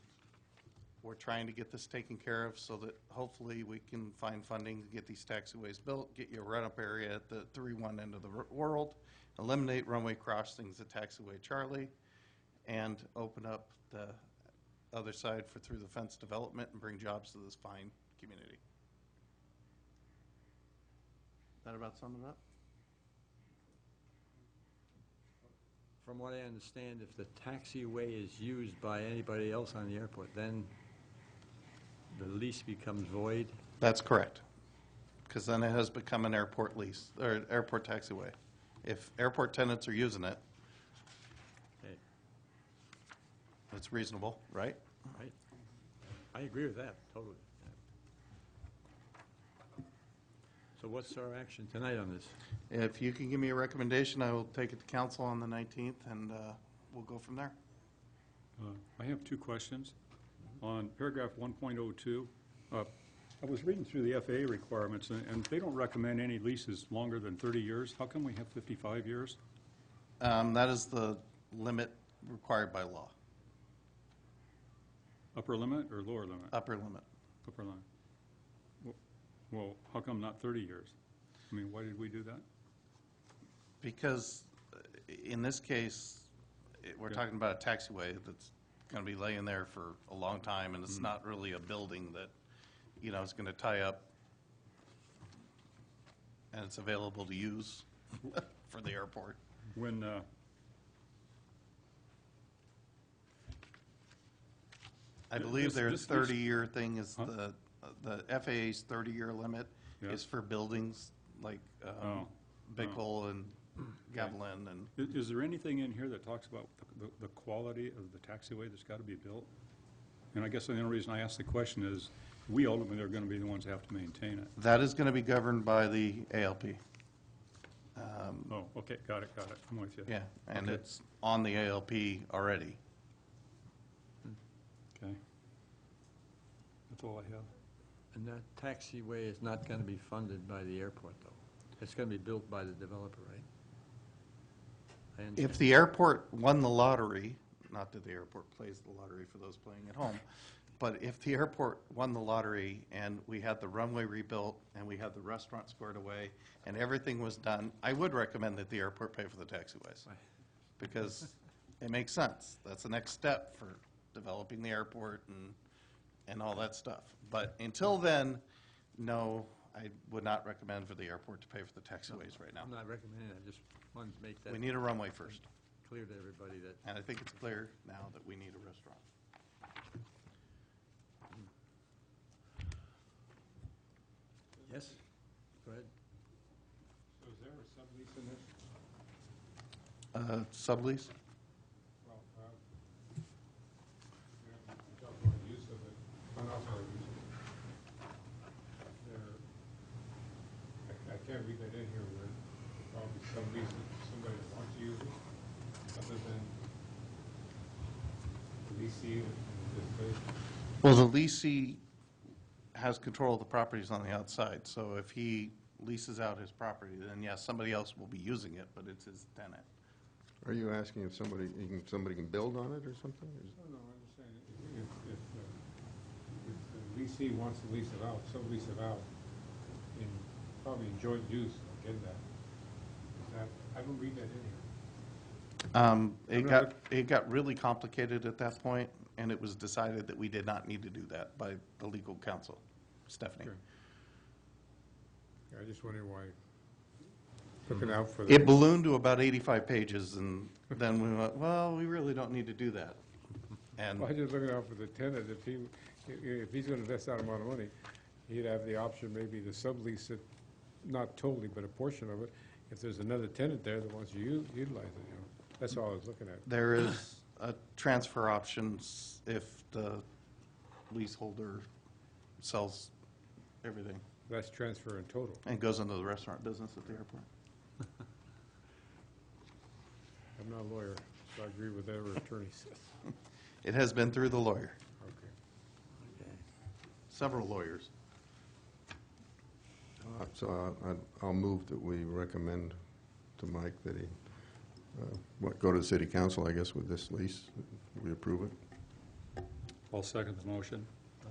we're trying to get this taken care of so that hopefully we can find funding to get these taxiways built, get you a run-up area at the 3-1 end of the world, eliminate runway crossings at Taxiway Charlie, and open up the other side for through the fence development and bring jobs to this fine community. That about sum it up? From what I understand, if the taxiway is used by anybody else on the airport, then the lease becomes void? That's correct, because then it has become an airport lease, or airport taxiway. If airport tenants are using it, Okay, it's reasonable, right? right? I agree with that, totally. Yeah. So what's our action tonight on this? If you can give me a recommendation, I will take it to council on the 19th, and we'll go from there. I have two questions. On paragraph 1.02, I was reading through the FAA requirements, and they don't recommend any leases longer than 30 years. How come we have 55 years? That is the limit required by law, Upper limit or lower limit? upper limit. Upper limit. Well, how come not 30 years? I mean, why did we do that? Because in this case, we're Yeah. talking about a taxiway that's going to be laying there for a long time, and it's not really a building that, you know, is going to tie up, and it's available to use for the airport. When, I believe their this- 30-year thing is Huh? the FAA's 30-year limit Yeah. is for buildings like Oh. Big Oh. Hole and Gavilan and is there anything in here that talks about the quality of the taxiway that's got to be built? And I guess the only reason I ask the question is, we ultimately are going to be the ones that have to maintain it. that is going to be governed by the ALP. Oh, okay, got it, I'm with you. Yeah, and Okay. it's on the ALP already. Okay. That's all I have. And that taxiway is not going to be funded by the airport, though? It's going to be built by the developer, right? I understand. If the airport won the lottery, not that the airport plays the lottery for those playing at home, but if the airport won the lottery and we had the runway rebuilt and we had the restaurant squared away and everything was done, I would recommend that the airport pay for the taxiways. Right. Because it makes sense. That's the next step for developing the airport and all that stuff. But until then, no, I would not recommend for the airport to pay for the taxiways right now. I'm not recommending it, I just wanted to make that We need a runway first. clear to everybody that, And I think it's clear now that we need a restaurant. yes? Go ahead. So is there a sublease in this? Sublease? Well, we talk about use of it, unauthorized use of it. There, I can't read that in here where probably sublease it to somebody that wants to use it, other than the leasing in this case. Well, the leasee has control of the properties on the outside, so if he leases out his property, then yes, somebody else will be using it, but it's his tenant. Are you asking if somebody can build on it or something? No, I'm just saying, if the leasee wants to lease it out, sublease it out, in, probably in joint use, I get that. Is that, I don't read that in here. It got really complicated at that point, and it was decided that we did not need to do that by the legal counsel, Stephanie. Okay. Yeah, I just wonder why, looking out for the. It ballooned to about 85 pages, and then we went, well, we really don't need to do that. And Well, I'm just looking out for the tenant, if he's gonna invest that amount of money, he'd have the option maybe to sublease it, not totally, but a portion of it, if there's another tenant there that wants to utilize it, you know. That's all I was looking at. there is a transfer options if the leaseholder sells everything That's transfer in total. and goes into the restaurant business at the airport. I'm not a lawyer, so I agree with whatever attorney says. It has been through the lawyer, Okay. Okay. several lawyers. So I'll move that we recommend to Mike that he, go to the city council, I guess, with this lease. We approve it. I'll second the motion.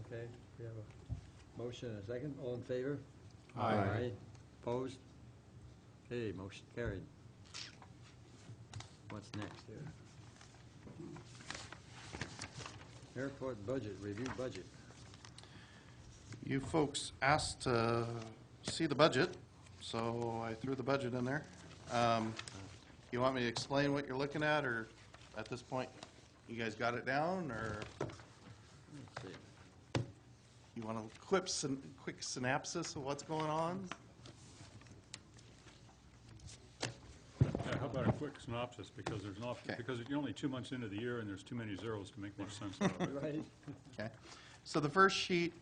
Okay, we have a motion and a second. All in favor? Aye. Opposed? Okay, motion carried. What's next here? Airport budget, review budget. You folks asked to see the budget, so I threw the budget in there. You want me to explain what you're looking at, or at this point, you guys got it down, or Let's see. you want a quick synopsis of what's going on? Yeah, how about a quick synopsis, because Okay. because you're only 2 months into the year and there's too many zeros to make much sense out of it. Right? Okay. So the first sheet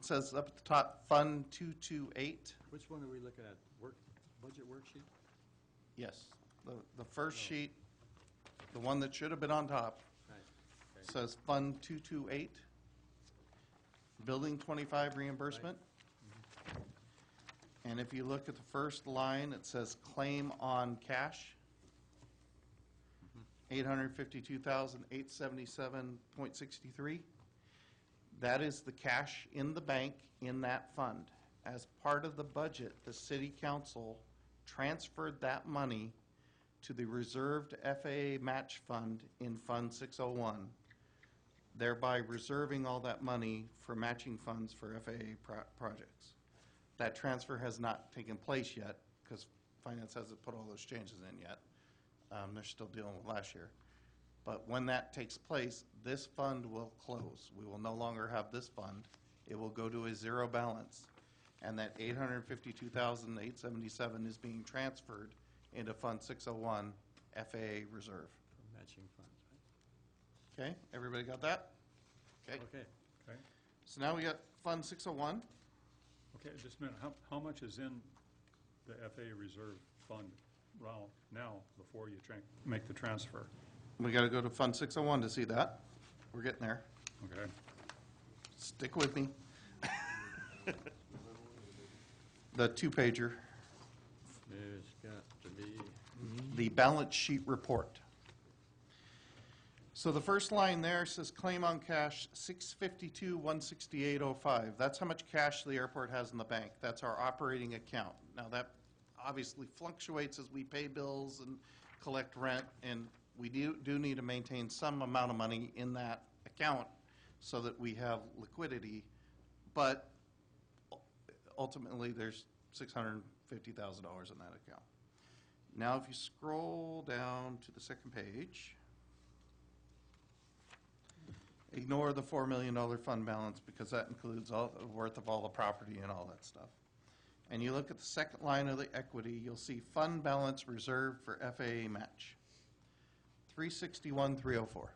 says up at the top, Fund 228. Which one are we looking at? Budget worksheet? Yes. The first sheet, the one that should have been on top, Right. Okay. says Fund 228, Building 25 reimbursement. And if you look at the first line, it says claim on cash, 852,877.63. That is the cash in the bank in that fund. As part of the budget, the city council transferred that money to the reserved FAA match fund in Fund 601, thereby reserving all that money for matching funds for FAA projects. That transfer has not taken place yet because finance hasn't put all those changes in yet. They're still dealing with last year. But when that takes place, this fund will close. We will no longer have this fund. It will go to a zero balance. And that 852,877 is being transferred into Fund 601 FAA Reserve. For matching funds, Okay, everybody got that? right? Okay, Okay. Okay, so now we got Fund 601. okay, just a minute. How much is in the FAA reserve fund now before you make the transfer? We got to go to Fund 601 to see that. We're getting there. Okay, Stick with me. The two-pager, There's got to be, the balance sheet report. So the first line there says claim on cash 652,168.05. That's how much cash the airport has in the bank. That's our operating account. Now that obviously fluctuates as we pay bills and collect rent, and we do need to maintain some amount of money in that account so that we have liquidity. But ultimately, there's $650,000 in that account. Now, if you scroll down to the second page, ignore the $4 million fund balance because that includes all the worth of all the property and all that stuff. And you look at the second line of the equity, you'll see fund balance reserved for FAA match, 361,304.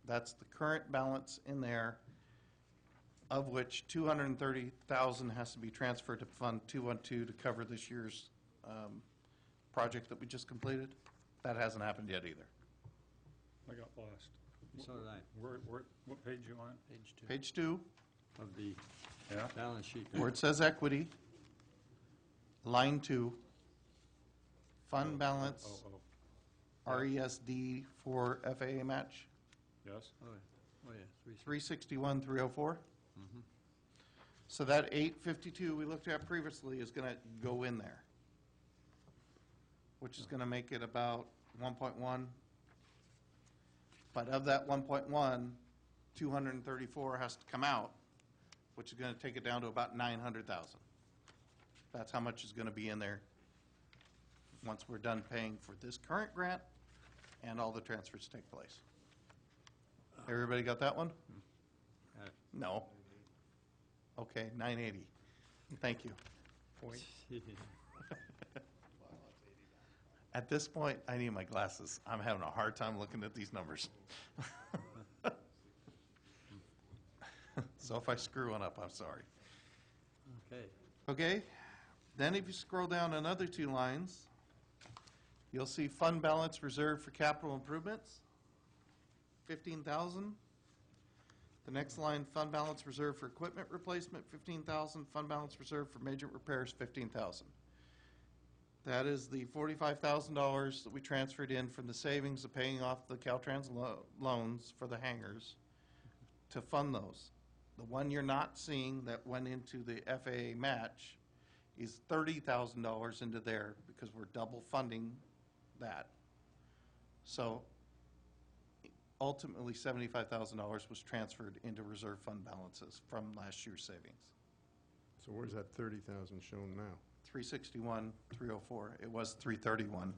That's the current balance in there, of which 230,000 has to be transferred to Fund 212 to cover this year's project that we just completed. That hasn't happened yet either. I got lost. so did I, What page you on? page 2 Page 2, of the Yeah? balance sheet. where it says equity, line 2, fund balance, Oh, RESD for FAA match, yes? Oh, yeah, 361,304. So that 852 we looked at previously is going to go in there, which is going to make it about 1.1. But of that 1.1, 234 has to come out, which is going to take it down to about 900,000. That's how much is going to be in there once we're done paying for this current grant and all the transfers take place. Everybody got that one? Got it. No. Okay, 980. Thank you. At this point, I need my glasses. I'm having a hard time looking at these numbers. So if I screw one up, I'm sorry. Okay, Okay, then if you scroll down another 2 lines, you'll see fund balance reserved for capital improvements, 15,000. The next line, fund balance reserved for equipment replacement, 15,000. Fund balance reserved for major repairs, 15,000. That is the $45,000 that we transferred in from the savings of paying off the Caltrans loans for the hangars to fund those. The one you're not seeing that went into the FAA match is $30,000 into there because we're double funding that. So ultimately, $75,000 was transferred into reserve fund balances from last year's savings. So where's that 30,000 shown now? 361, 304. It was 331,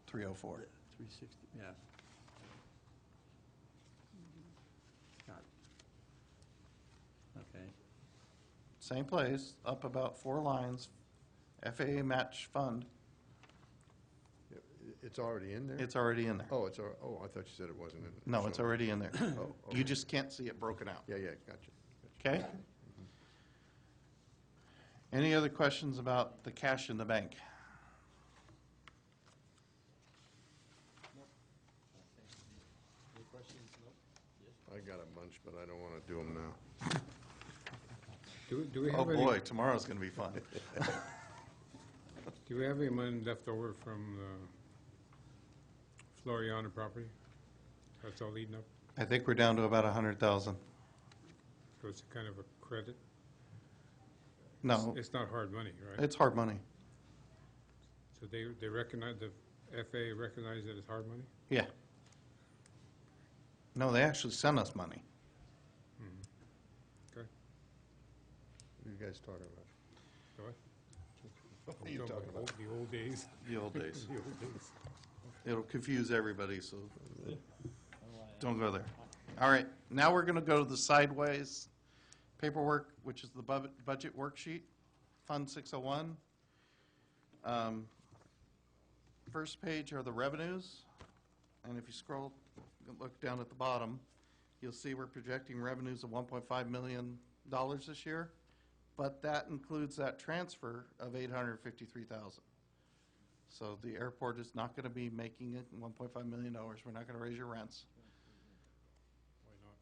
304. 360, yeah. Got it. Okay. Same place, up about 4 lines, FAA match fund. Yeah, it's already in there? It's already in there. Oh, oh, I thought you said it wasn't in. No, it's shown. already in there. Oh, okay. You just can't see it broken out. Yeah, gotcha. Okay? Any other questions about the cash in the bank? Any questions? I got a bunch, but I don't want to do them now. Do we Oh, have any, boy, tomorrow's going to be fun. do we have any money left over from the Floriana property? That's all eaten up? I think we're down to about 100,000. So it's kind of a credit? No, It's not hard money, right? it's hard money. So they recognize, the FAA recognize that it's hard money? Yeah. No, they actually sent us money. Okay. What are you guys talking about? What? What are you talking about? The old days. The old days. The old days. It'll confuse everybody, so don't go there. All right, now we're going to go to the sideways paperwork, which is the budget worksheet, Fund 601. First page are the revenues, and if you scroll, look down at the bottom, you'll see we're projecting revenues of $1.5 million this year, but that includes that transfer of $853,000. So the airport is not going to be making it $1.5 million. We're not going to raise your rents. Why not?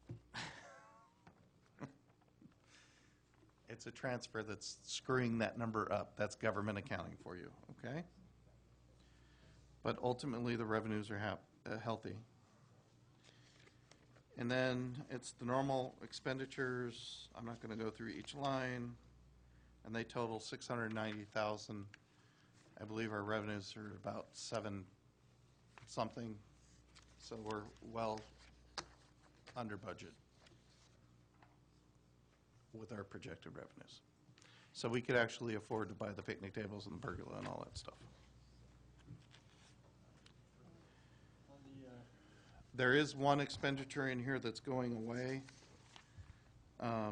It's a transfer that's screwing that number up. That's government accounting for you, okay? But ultimately, the revenues are healthy. And then it's the normal expenditures. I'm not going to go through each line. And they total $690,000. I believe our revenues are about 7 something. So we're well under budget with our projected revenues. So we could actually afford to buy the picnic tables and the pergola and all that stuff. There is one expenditure in here that's going away. I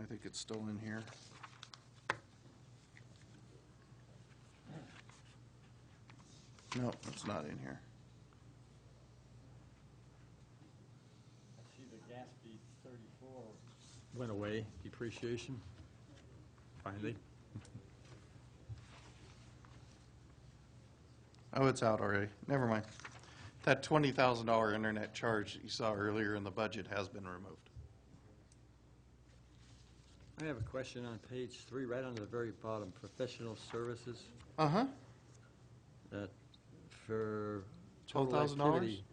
think it's still in here. No, it's not in here. I see the gas fee 34 went away, depreciation, finally. Oh, it's out already. Never mind. That $20,000 internet charge that you saw earlier in the budget has been removed. I have a question on page 3, right on the very bottom, professional services, Uh-huh. that for total $12,000? activity,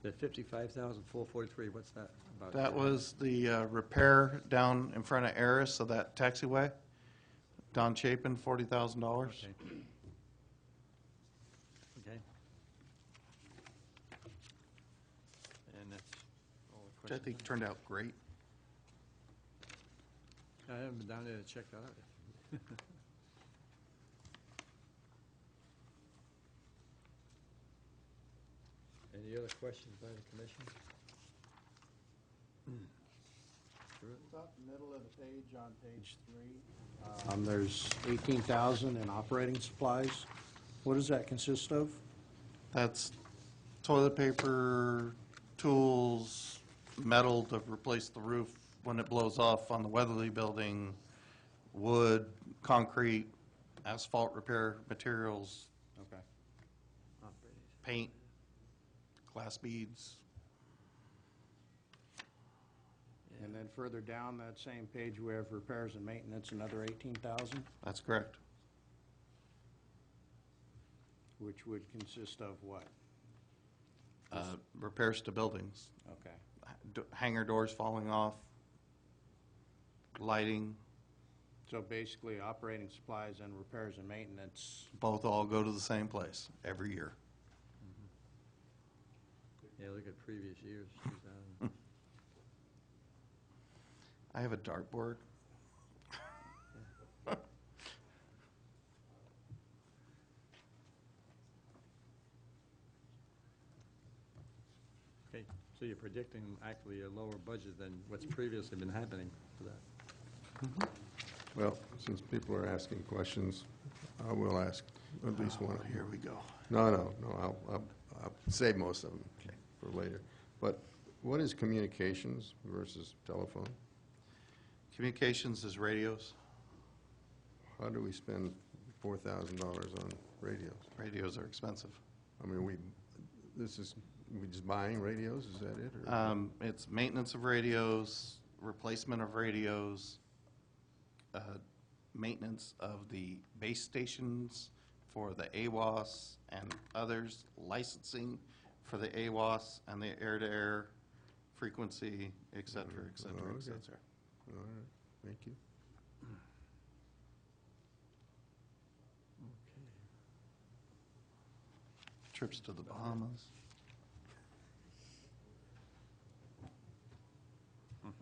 the 55,443, what's that about? That was the repair down in front of Eris of that taxiway. Don Chapin, $40,000. Okay. Okay. And that's all the Which I questions. think turned out great. I haven't been down there to check that out. Any other questions by the commission? Top middle of the page, on page 3, there's 18,000 in operating supplies. What does that consist of? That's toilet paper, tools, metal to replace the roof when it blows off on the Weatherly building, wood, concrete, asphalt repair materials, Okay. paint, glass beads. And then further down that same page, we have repairs and maintenance, another 18,000, That's correct. which would consist of what? Repairs to buildings, Okay. hangar doors falling off, lighting, So basically, operating supplies and repairs and maintenance, both all go to the same place every year. Yeah, look at previous years. 2000. I have a dartboard. Okay, so you're predicting actually a lower budget than what's previously been happening for that? Well, since people are asking questions, I will ask at least one. Here we go. No, I'll save most of them for later. But what is communications versus telephone? Communications is radios. How do we spend $4,000 on radios? Radios are expensive. I mean, we just buying radios, is that it? Or It's maintenance of radios, replacement of radios, maintenance of the base stations for the AWAS and others, licensing for the AWAS and the air-to-air frequency, et cetera, et cetera, Oh, et okay. cetera. All right, thank you. Trips to the Bahamas. Okay.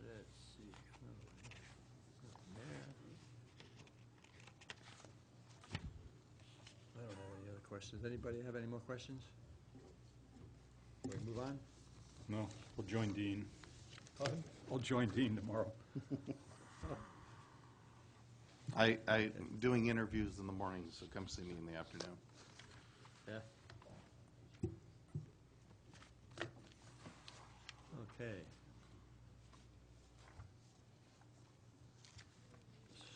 Let's see. Nothing there. I don't have any other questions. Anybody have any more questions? We move on? No, we'll join Dean. I'll join Dean tomorrow. I'm doing interviews in the morning, so come see me in the afternoon. Yeah. Okay.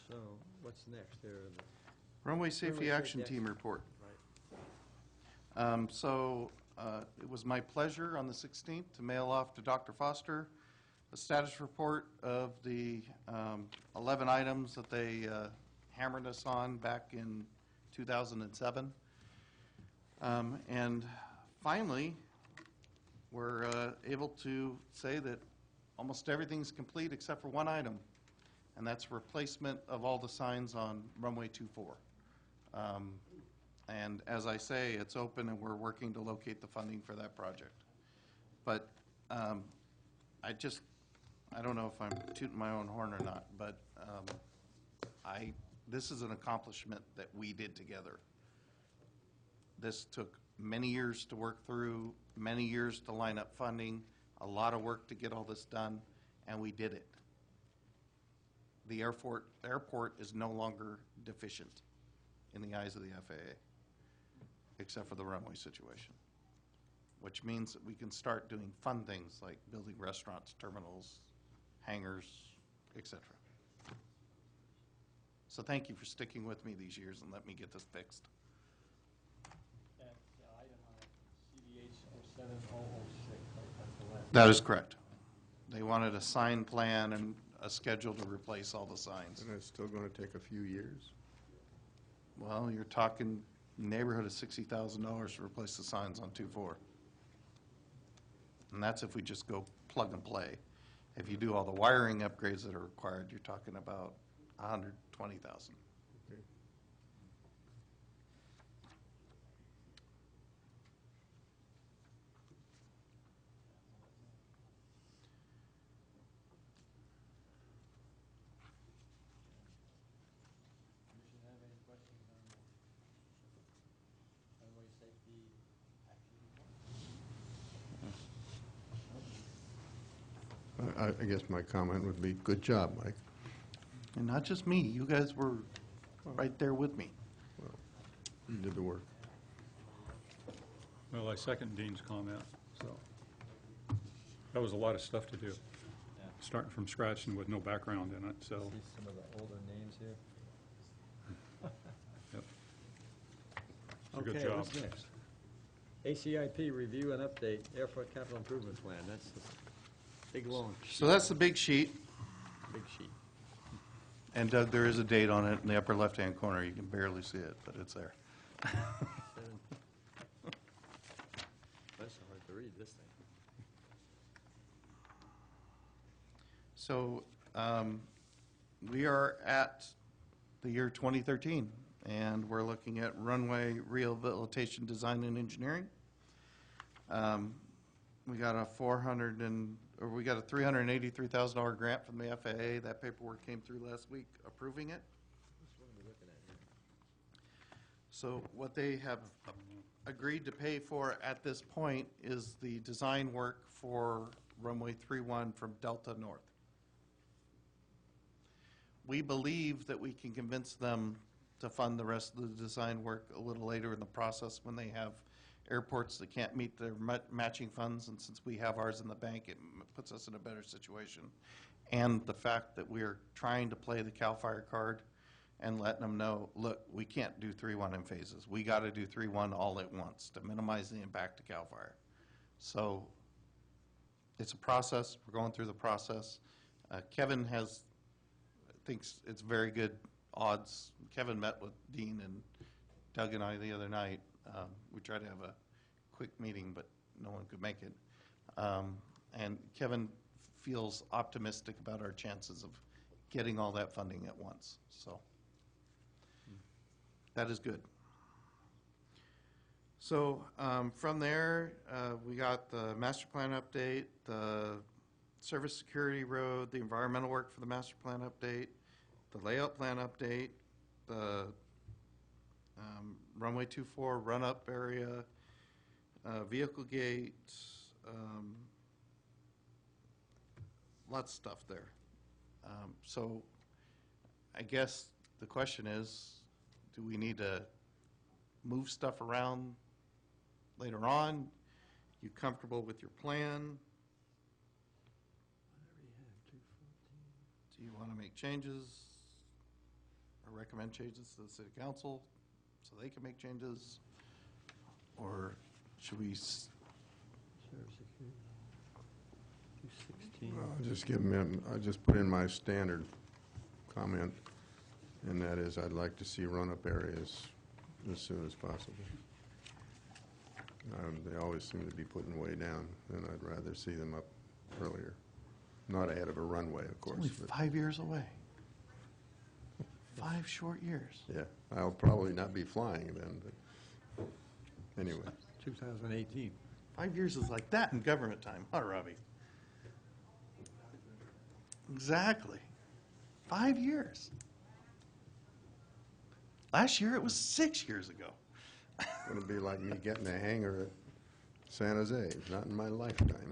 So, what's next there? Runway Safety Runway Action Safety Team Action. report. Right. It was my pleasure on the 16th to mail off to Dr. Foster a status report of the 11 items that they hammered us on back in 2007. And finally, we're able to say that almost everything's complete except for one item, and that's replacement of all the signs on runway 24. And as I say, it's open and we're working to locate the funding for that project. But I don't know if I'm tooting my own horn or not, but this is an accomplishment that we did together. This took many years to work through, many years to line up funding, a lot of work to get all this done, and we did it. The airport is no longer deficient in the eyes of the FAA, except for the runway situation, which means that we can start doing fun things like building restaurants, terminals, hangars, etc. So thank you for sticking with me these years and let me get this fixed. That item on CDH 07006, that's the last. That is correct. They wanted a sign plan and a schedule to replace all the signs. And it's still going to take a few years? Well, you're talking neighborhood of $60,000 to replace the signs on 2-4. And that's if we just go plug and play. If you do all the wiring upgrades that are required, you're talking about $120,000. Okay. Commission have any questions on the runway safety action report? I guess my comment would be, good job, Mike. And not just me, you guys were right there with me. You did the work. Well, I second Dean's comment, so. That was a lot of stuff to do, starting from scratch and with no background in it, so. See some of the older names here. Yep. It's a good Okay, job. what's next? ACIP review and update, Airport Capital Improvement Plan. That's the big long, So that's the big sheet. big sheet. And Doug, there is a date on it in the upper left-hand corner. You can barely see it, but it's there. That's hard to read, this thing. So we are at the year 2013, and we're looking at runway rehabilitation design and engineering. We got a $383,000 grant from the FAA. That paperwork came through last week approving it. So what they have agreed to pay for at this point is the design work for runway 31 from Delta North. We believe that we can convince them to fund the rest of the design work a little later in the process when they have airports that can't meet their matching funds, and since we have ours in the bank, it puts us in a better situation. And the fact that we're trying to play the CAL FIRE card and letting them know, look, we can't do 3-1 in phases. We got to do 3-1 all at once to minimize the impact to CAL FIRE. So it's a process. We're going through the process. Kevin thinks it's very good odds. Kevin met with Dean and Doug and I the other night. We tried to have a quick meeting, but no one could make it. And Kevin feels optimistic about our chances of getting all that funding at once. So that is good. So from there, we got the master plan update, the service security road, the environmental work for the master plan update, the layout plan update, the runway 24 run-up area, vehicle gate, lots of stuff there. So I guess the question is, do we need to move stuff around later on? You comfortable with your plan? Do you want to make changes or recommend changes to the city council so they can make changes? Or should we, I'll just put in my standard comment, and that is I'd like to see run-up areas as soon as possible. They always seem to be putting way down, and I'd rather see them up earlier. Not ahead of a runway, of course. only but 5 years away? 5 short years. yeah, I'll probably not be flying then, but anyway. 2018. 5 years is like that in government time, huh, Robbie? Exactly. 5 years. Last year, it was 6 years ago. It'll be like me getting a hangar at San Jose, not in my lifetime.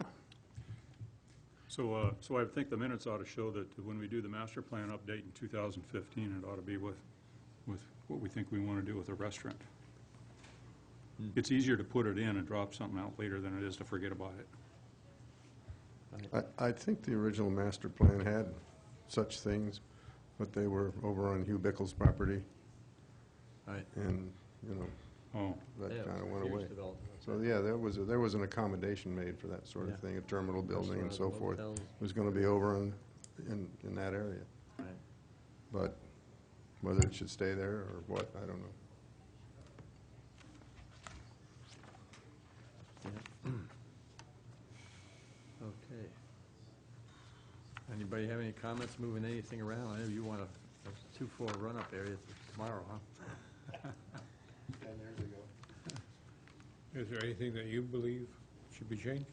So I think the minutes ought to show that when we do the master plan update in 2015, it ought to be with what we think we want to do with the restaurant. It's easier to put it in and drop something out later than it is to forget about it. I think the original master plan had such things, but they were over on Hugh Bickle's property, Right. and, you know, Oh, that Yeah, it kind of was went huge away. development. So, yeah, there was an accommodation made for that sort of Yeah. thing, a terminal building and so Restaurant, forth. hotels. It was going to be over in that area. Right. But whether it should stay there or what, I don't know. Okay. Anybody have any comments moving anything around? I know you want a 2-4 run-up area tomorrow, huh? 10 years ago. Is there anything that you believe should be changed?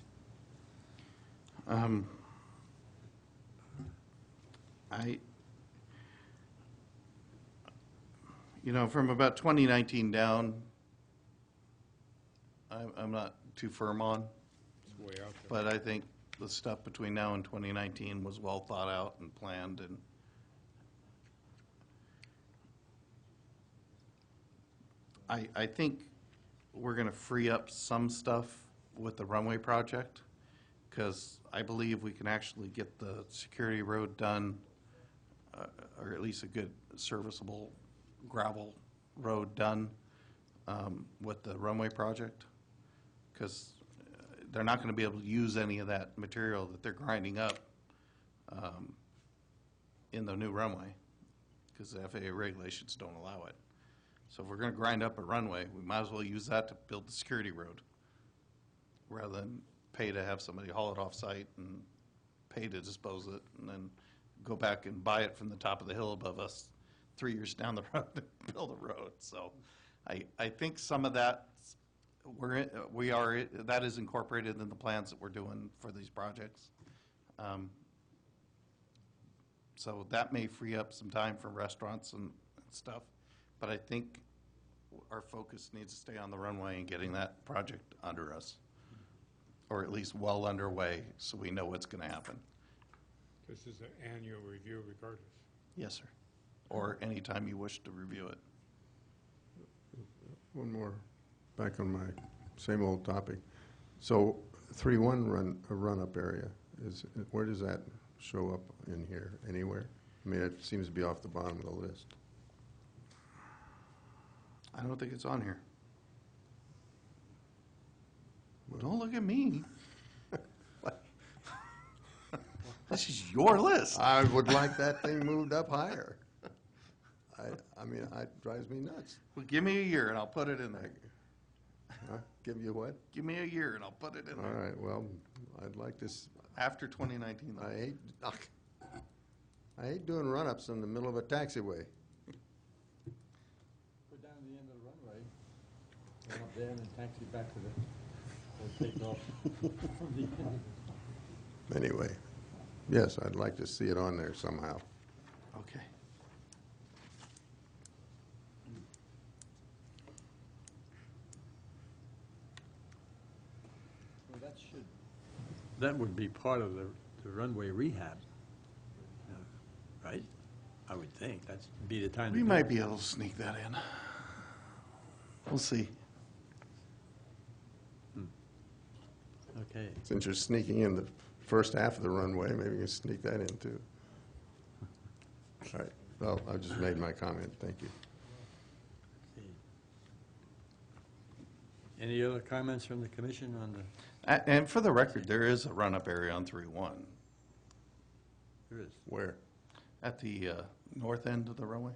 From about 2019 down, I'm not too firm on, It's way out there. but I think the stuff between now and 2019 was well thought out and planned, and I think we're going to free up some stuff with the runway project, because I believe we can actually get the security road done, or at least a good serviceable gravel road done with the runway project. because they're not going to be able to use any of that material that they're grinding up in the new runway, because the FAA regulations don't allow it. So if we're going to grind up a runway, we might as well use that to build the security road, rather than pay to have somebody haul it off-site and pay to dispose it, and then go back and buy it from the top of the hill above us 3 years down the road to build a road. So I think some of that, that is incorporated in the plans that we're doing for these projects. So that may free up some time for restaurants and stuff, but I think our focus needs to stay on the runway and getting that project under us, or at least well underway, so we know what's going to happen. This is an annual review regardless. Yes, sir. Or anytime you wish to review it. One more, back on my same old topic. So 3-1 run-up area, where does that show up in here? Anywhere? I mean, it seems to be off the bottom of the list. I don't think it's on here. Don't look at me. This is your list. I would like that thing moved up higher. I mean, it drives me nuts. Well, give me a year and I'll put it in there. Huh? Give you what? Give me a year and I'll put it in All there. right, well, I'd like this, After 2019. though. I hate doing run-ups in the middle of a taxiway. Put down the end of the runway, run up there and then taxi back to the, or take off from the end. Anyway, yes, I'd like to see it on there somehow. Okay. Well, that would be part of the runway rehab, right? I would think, that's be the time to We do might it. be able to sneak that in. We'll see. Okay, Since you're sneaking in the first half of the runway, maybe you can sneak that in too. All right, well, I just made my comment, thank you. any other comments from the commission on the, And for the record, there is a run-up area on 3-1 there is? Where? at the north end of the runway.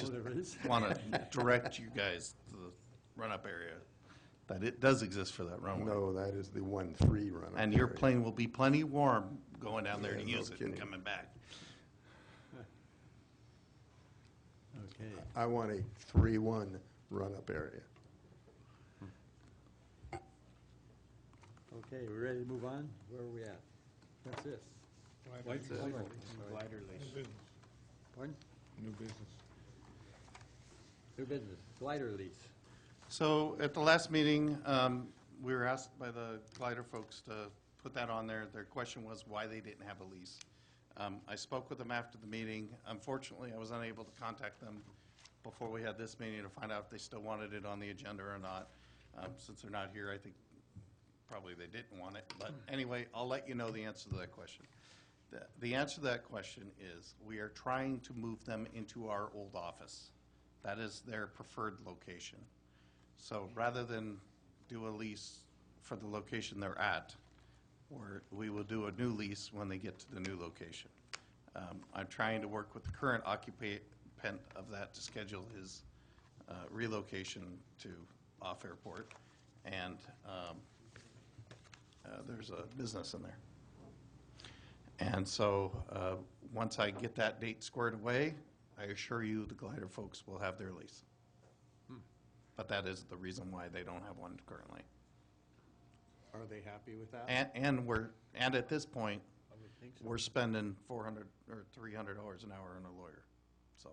Oh, there is? Want to direct you guys to the run-up area, that it does exist for that runway. No, that is the 1-3 run-up And your area. plane will be plenty warm going down there to Yeah, no use it and kidding. coming back. Okay, I want a 3-1 run-up area. okay, we ready to move on? Where are we at? What's this? Lights Glider out. lease. Glider New lease. business. Pardon? New business. New business, glider lease. So at the last meeting, we were asked by the glider folks to put that on there. Their question was why they didn't have a lease. I spoke with them after the meeting. Unfortunately, I was unable to contact them before we had this meeting to find out if they still wanted it on the agenda or not. Since they're not here, I think probably they didn't want it. But anyway, I'll let you know the answer to that question. The answer to that question is we are trying to move them into our old office. That is their preferred location. So rather than do a lease for the location they're at, we will do a new lease when they get to the new location. I'm trying to work with the current occupant of that to schedule his relocation to off-airport, and there's a business in there. And so once I get that date squared away, I assure you the glider folks will have their lease. But that is the reason why they don't have one currently. Are they happy with that? And at this point, I would think so. we're spending $400 or $300 an hour on a lawyer, so,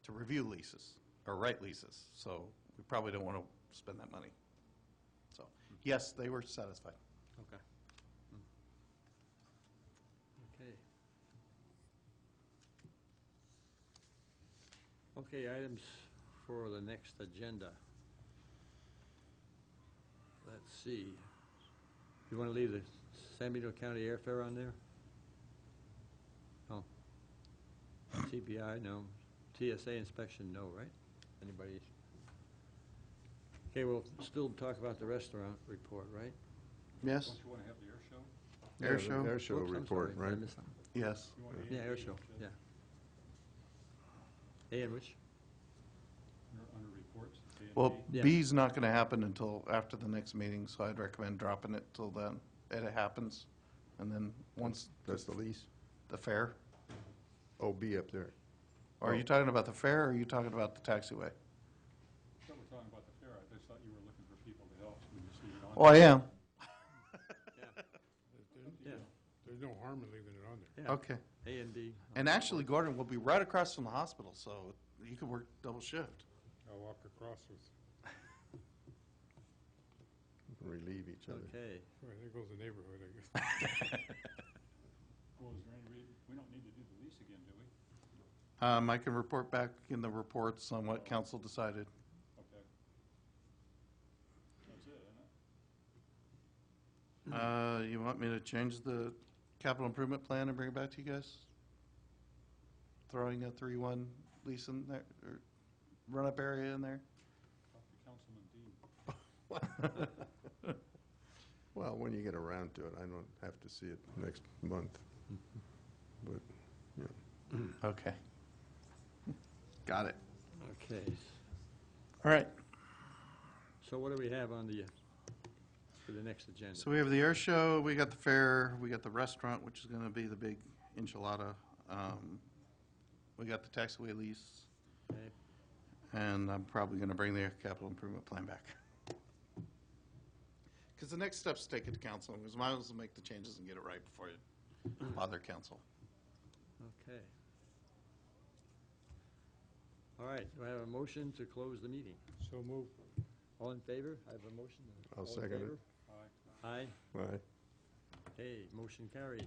to review leases, or write leases. So we probably don't want to spend that money. So, yes, they were satisfied. Okay. Okay, items for the next agenda. Let's see. You want to leave the San Benito County airfare on there? No. CPI, no. TSA inspection, no, right? Anybody? Okay, we'll still talk about the restaurant report, right? Yes? Don't you want to have the air show? Air Yeah, show? the Air show Whoops, I'm report, sorry, did I right? miss something? Yes. You want Yeah, A&B air show, yeah. A and which? Under reports, A&B. Well, Yeah. B's not going to happen until after the next meeting, so I'd recommend dropping it till then. It happens, and then once That's the lease? the fair. Oh, B up there. Or are you talking about the fair, or are you talking about the taxiway? I thought we were talking about the fair. I just thought you were looking for people to help when you see it on. Oh, I am. Yeah, There's no harm in leaving it on there. yeah. Okay. A and B. And actually, Gordon will be right across from the hospital, so you could work double shift. I'll walk across with, Relieve each other. Okay. well, there goes the neighborhood, I guess. Well, is there any reason, we don't need to do the lease again, do we? I can report back in the reports on what council decided. Okay. That's it, isn't it? You want me to change the capital improvement plan and bring it back to you guys? Throwing a 3-1 lease in there, or run-up area in there? Talk to Councilman Dean. Well, when you get around to it, I don't have to see it next month. But, yeah. Okay. Got it. Okay. All right. So what do we have on the, for the next agenda? So we have the air show, we got the fair, we got the restaurant, which is going to be the big enchilada. We got the taxiway lease, Okay. and I'm probably going to bring the capital improvement plan back. Because the next step's take it to council, because might as well make the changes and get it right before you bother council. Okay. All right, do I have a motion to close the meeting? So move. All in favor? I have a motion. I'll All in second it. favor? Aye. Aye. Aye. Okay, motion carried.